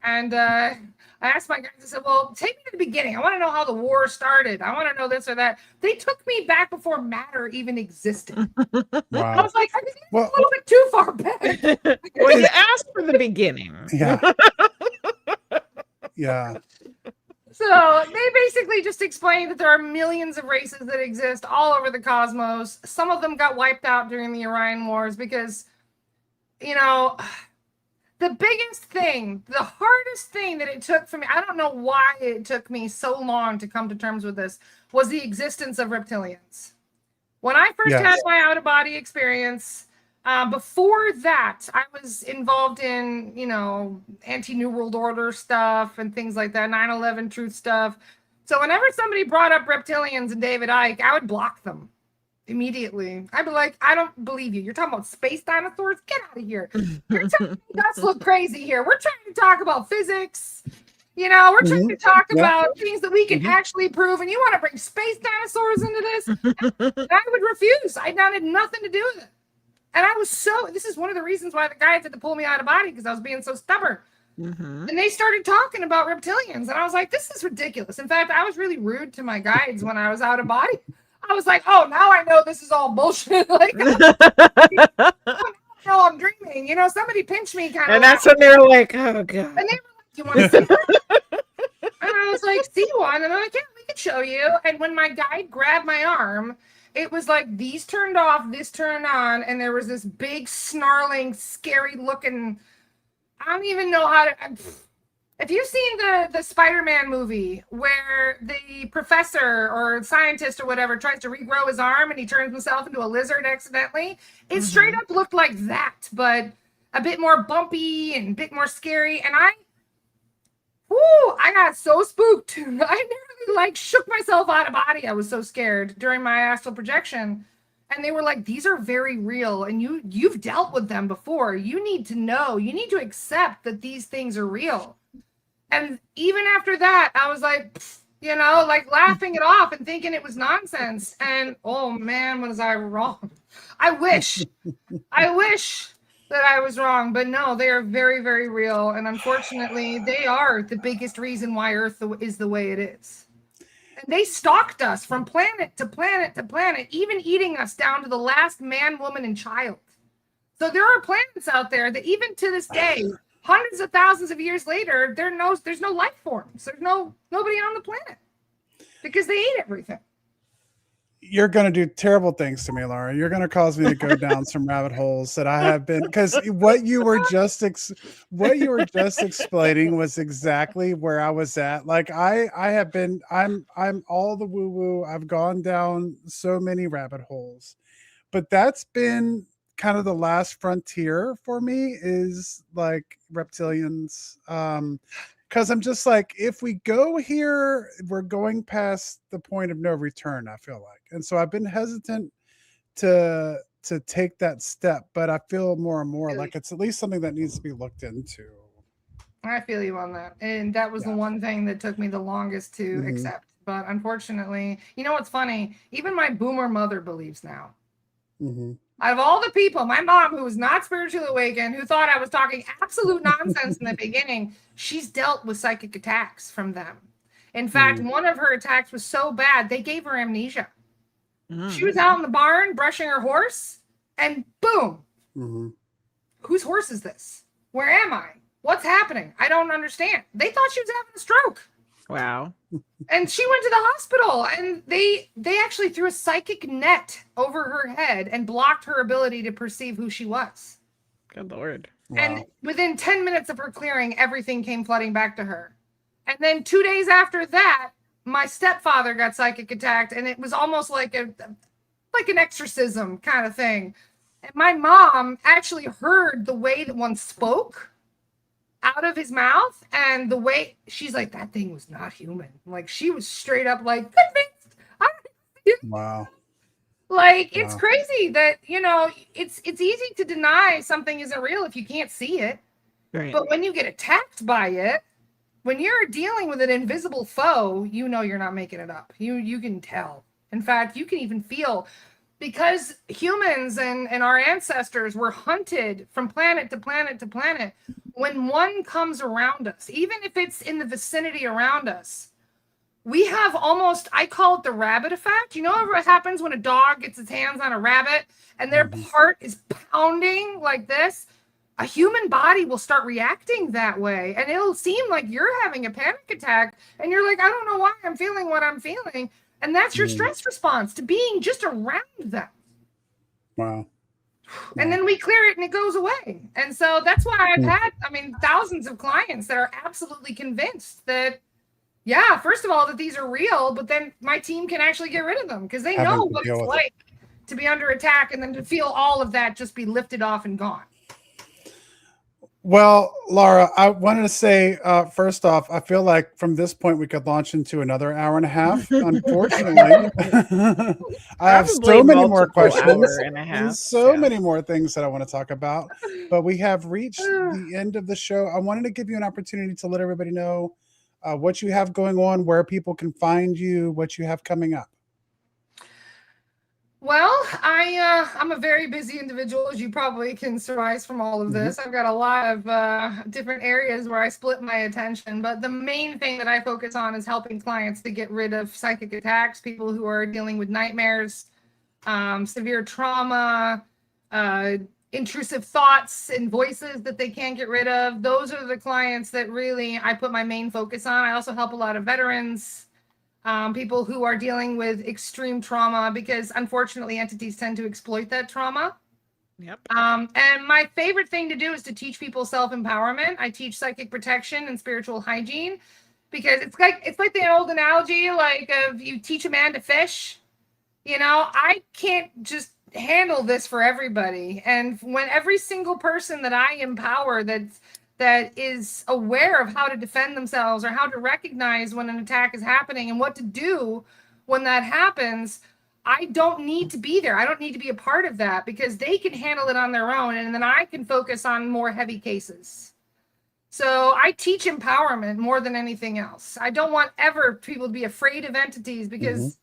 And I asked my guys, I said, "Well, take me to the beginning. I want to know how the war started. I want to know this or that." They took me back before matter even existed. Wow. I was like, I think it's a little bit too far back. Well, you asked for the beginning. Yeah. Yeah. So they basically just explained that there are millions of races that exist all over the cosmos. Some of them got wiped out during the Orion Wars because, the biggest thing, the hardest thing that it took for me, I don't know why it took me so long to come to terms with this, was the existence of reptilians. When I first had my out-of-body experience, before that, I was involved in, anti-New World Order stuff and things like that, 9/11 truth stuff. So whenever somebody brought up reptilians and David Icke, I would block them immediately. I'd be like, I don't believe you. You're talking about space dinosaurs? Get out of here. You're telling me us look crazy here. We're trying to talk about physics. We're trying to talk about things that we can actually prove, and you want to bring space dinosaurs into this? And I would refuse. I wanted nothing to do with it. And this is one of the reasons why the guys had to pull me out of body, because I was being so stubborn. Mm-hmm. And they started talking about reptilians, and I was like, this is ridiculous. In fact, I was really rude to my guides when I was out of body. I was like, oh, now I know this is all bullshit. Like, I'm dreaming. Somebody pinched me kind of. And that's when they were like, oh, God. And they were like, you want to see one? And I was like, see one? And they're like, yeah, we can show you. And when my guide grabbed my arm, it was like these turned off, this turned on, and there was this big, snarling, scary-looking. I don't even know how to. If you've seen the Spider-Man movie where the professor or scientist or whatever tries to regrow his arm and he turns himself into a lizard accidentally, it straight up looked like that, but a bit more bumpy and a bit more scary. And I got so spooked. I nearly shook myself out of body. I was so scared during my astral projection. And they were like, these are very real. And you've dealt with them before. You need to know. You need to accept that these things are real. And even after that, I was like, laughing it off and thinking it was nonsense. And oh man, was I wrong. I wish that I was wrong, but no, they are very, very real. And unfortunately, they are the biggest reason why Earth is the way it is. And they stalked us from planet to planet to planet, even eating us down to the last man, woman, and child. So there are planets out there that even to this day, hundreds of thousands of years later, there's no life forms. There's nobody on the planet because they ate everything. You're going to do terrible things to me, Lara. You're going to cause me to go down some rabbit holes that I have been, because what you were just explaining was exactly where I was at. Like I'm all the woo woo. I've gone down so many rabbit holes, but that's been kind of the last frontier for me, is like reptilians. Because I'm just like, if we go here, we're going past the point of no return, I feel like. And so I've been hesitant to take that step, but I feel more and more like it's at least something that needs to be looked into. I feel you on that. And that was the one thing that took me the longest to accept. But unfortunately, what's funny? Even my boomer mother believes now. Mm-hmm. Out of all the people, my mom, who was not spiritually awakened, who thought I was talking absolute nonsense in the beginning, she's dealt with psychic attacks from them. In fact, one of her attacks was so bad, they gave her amnesia. She was out in the barn brushing her horse, and boom. Whose horse is this? Where am I? What's happening? I don't understand. They thought she was having a stroke. Wow. And she went to the hospital, and they actually threw a psychic net over her head and blocked her ability to perceive who she was. Good Lord. Wow. And within 10 minutes of her clearing, everything came flooding back to her. And then 2 days after that, my stepfather got psychic attacked, and it was almost like an exorcism kind of thing. And my mom actually heard the way that one spoke out of his mouth, and the way she's like, that thing was not human. Like, she was straight up like, Wow. like, it's crazy that, you know, it's easy to deny something isn't real if you can't see it. Right. But when you get attacked by it, when you're dealing with an invisible foe, you know you're not making it up. You can tell. In fact, you can even feel, because humans and our ancestors were hunted from planet to planet to planet. When one comes around us, even if it's in the vicinity around us, we have almost, I call it the rabbit effect. You know what happens when a dog gets its hands on a rabbit and their heart is pounding like this? A human body will start reacting that way, and it'll seem like you're having a panic attack, and you're like, I don't know why I'm feeling what I'm feeling. And that's your stress response to being just around them. Wow. And then we clear it and it goes away. And so that's why I've had, thousands of clients that are absolutely convinced that, yeah, first of all, that these are real, but then my team can actually get rid of them because they know what it's like to be under attack and then to feel all of that just be lifted off and gone. Well, Lara, I wanted to say, first off, I feel like from this point we could launch into another hour and a half. Unfortunately, I have so many more questions and so many more things that I want to talk about. But we have reached the end of the show. I wanted to give you an opportunity to let everybody know what you have going on, where people can find you, what you have coming up. Well, I'm a very busy individual, as you probably can surmise from all of this. I've got a lot of different areas where I split my attention, but the main thing that I focus on is helping clients to get rid of psychic attacks, people who are dealing with nightmares, severe trauma, intrusive thoughts and voices that they can't get rid of. Those are the clients that really I put my main focus on. I also help a lot of veterans, people who are dealing with extreme trauma, because unfortunately entities tend to exploit that trauma. Yep. And my favorite thing to do is to teach people self-empowerment. I teach psychic protection and spiritual hygiene, because it's like the old analogy, like of you teach a man to fish. You know, I can't just handle this for everybody. And when every single person that I empower that is aware of how to defend themselves or how to recognize when an attack is happening and what to do when that happens, I don't need to be there. I don't need to be a part of that, because they can handle it on their own, and then I can focus on more heavy cases. So I teach empowerment more than anything else. I don't want ever people to be afraid of entities, because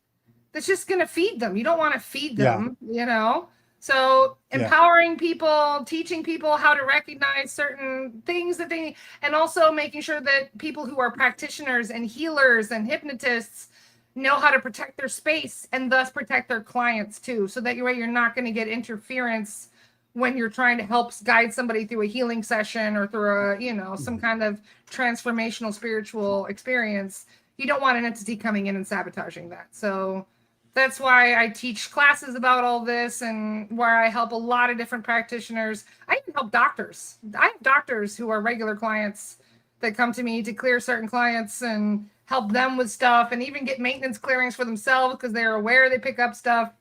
that's just going to feed them. You don't want to feed them, you know? So empowering people, teaching people how to recognize certain things that they need, and also making sure that people who are practitioners and healers and hypnotists know how to protect their space and thus protect their clients too. So that you're not going to get interference when you're trying to help guide somebody through a healing session or through a, some kind of transformational spiritual experience. You don't want an entity coming in and sabotaging that. So that's why I teach classes about all this, and where I help a lot of different practitioners. I even help doctors. I have doctors who are regular clients that come to me to clear certain clients and help them with stuff, and even get maintenance clearings for themselves because they're aware they pick up stuff.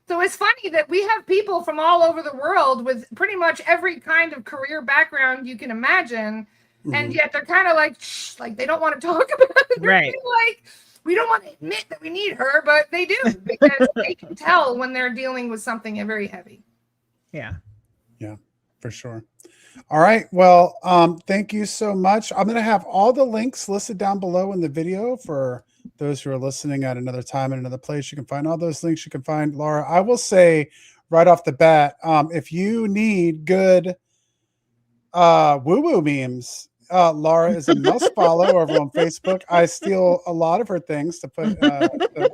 So it's funny that we have people from all over the world with pretty much every kind of career background you can imagine. And yet they're kind of like, shh, like they don't want to talk about it. Right. Like, we don't want to admit that we need her, but they do, because they can tell when they're dealing with something very heavy. Yeah. Yeah, for sure. All right. Well, thank you so much. I'm going to have all the links listed down below in the video for those who are listening at another time and another place. You can find all those links. You can find Lara. I will say right off the bat, if you need good woo-woo memes, Lara is a must follow over on Facebook. I steal a lot of her things to put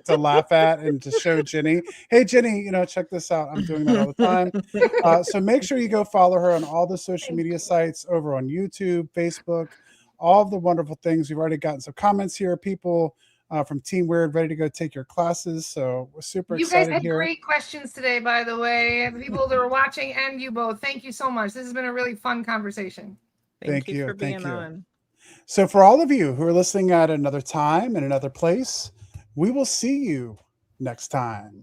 to laugh at and to show Jenny. Hey, Jenny, check this out. I'm doing that all the time. So make sure you go follow her on all the social media sites over on YouTube, Facebook, all of the wonderful things. We've already gotten some comments here. People from Team Weird ready to go take your classes. So we're super You guys excited had here. great questions today, by the way. The people that were watching and you both, thank you so much. This has been a really fun conversation. Thank you for being on. So for all of you who are listening at another time and another place, we will see you next time.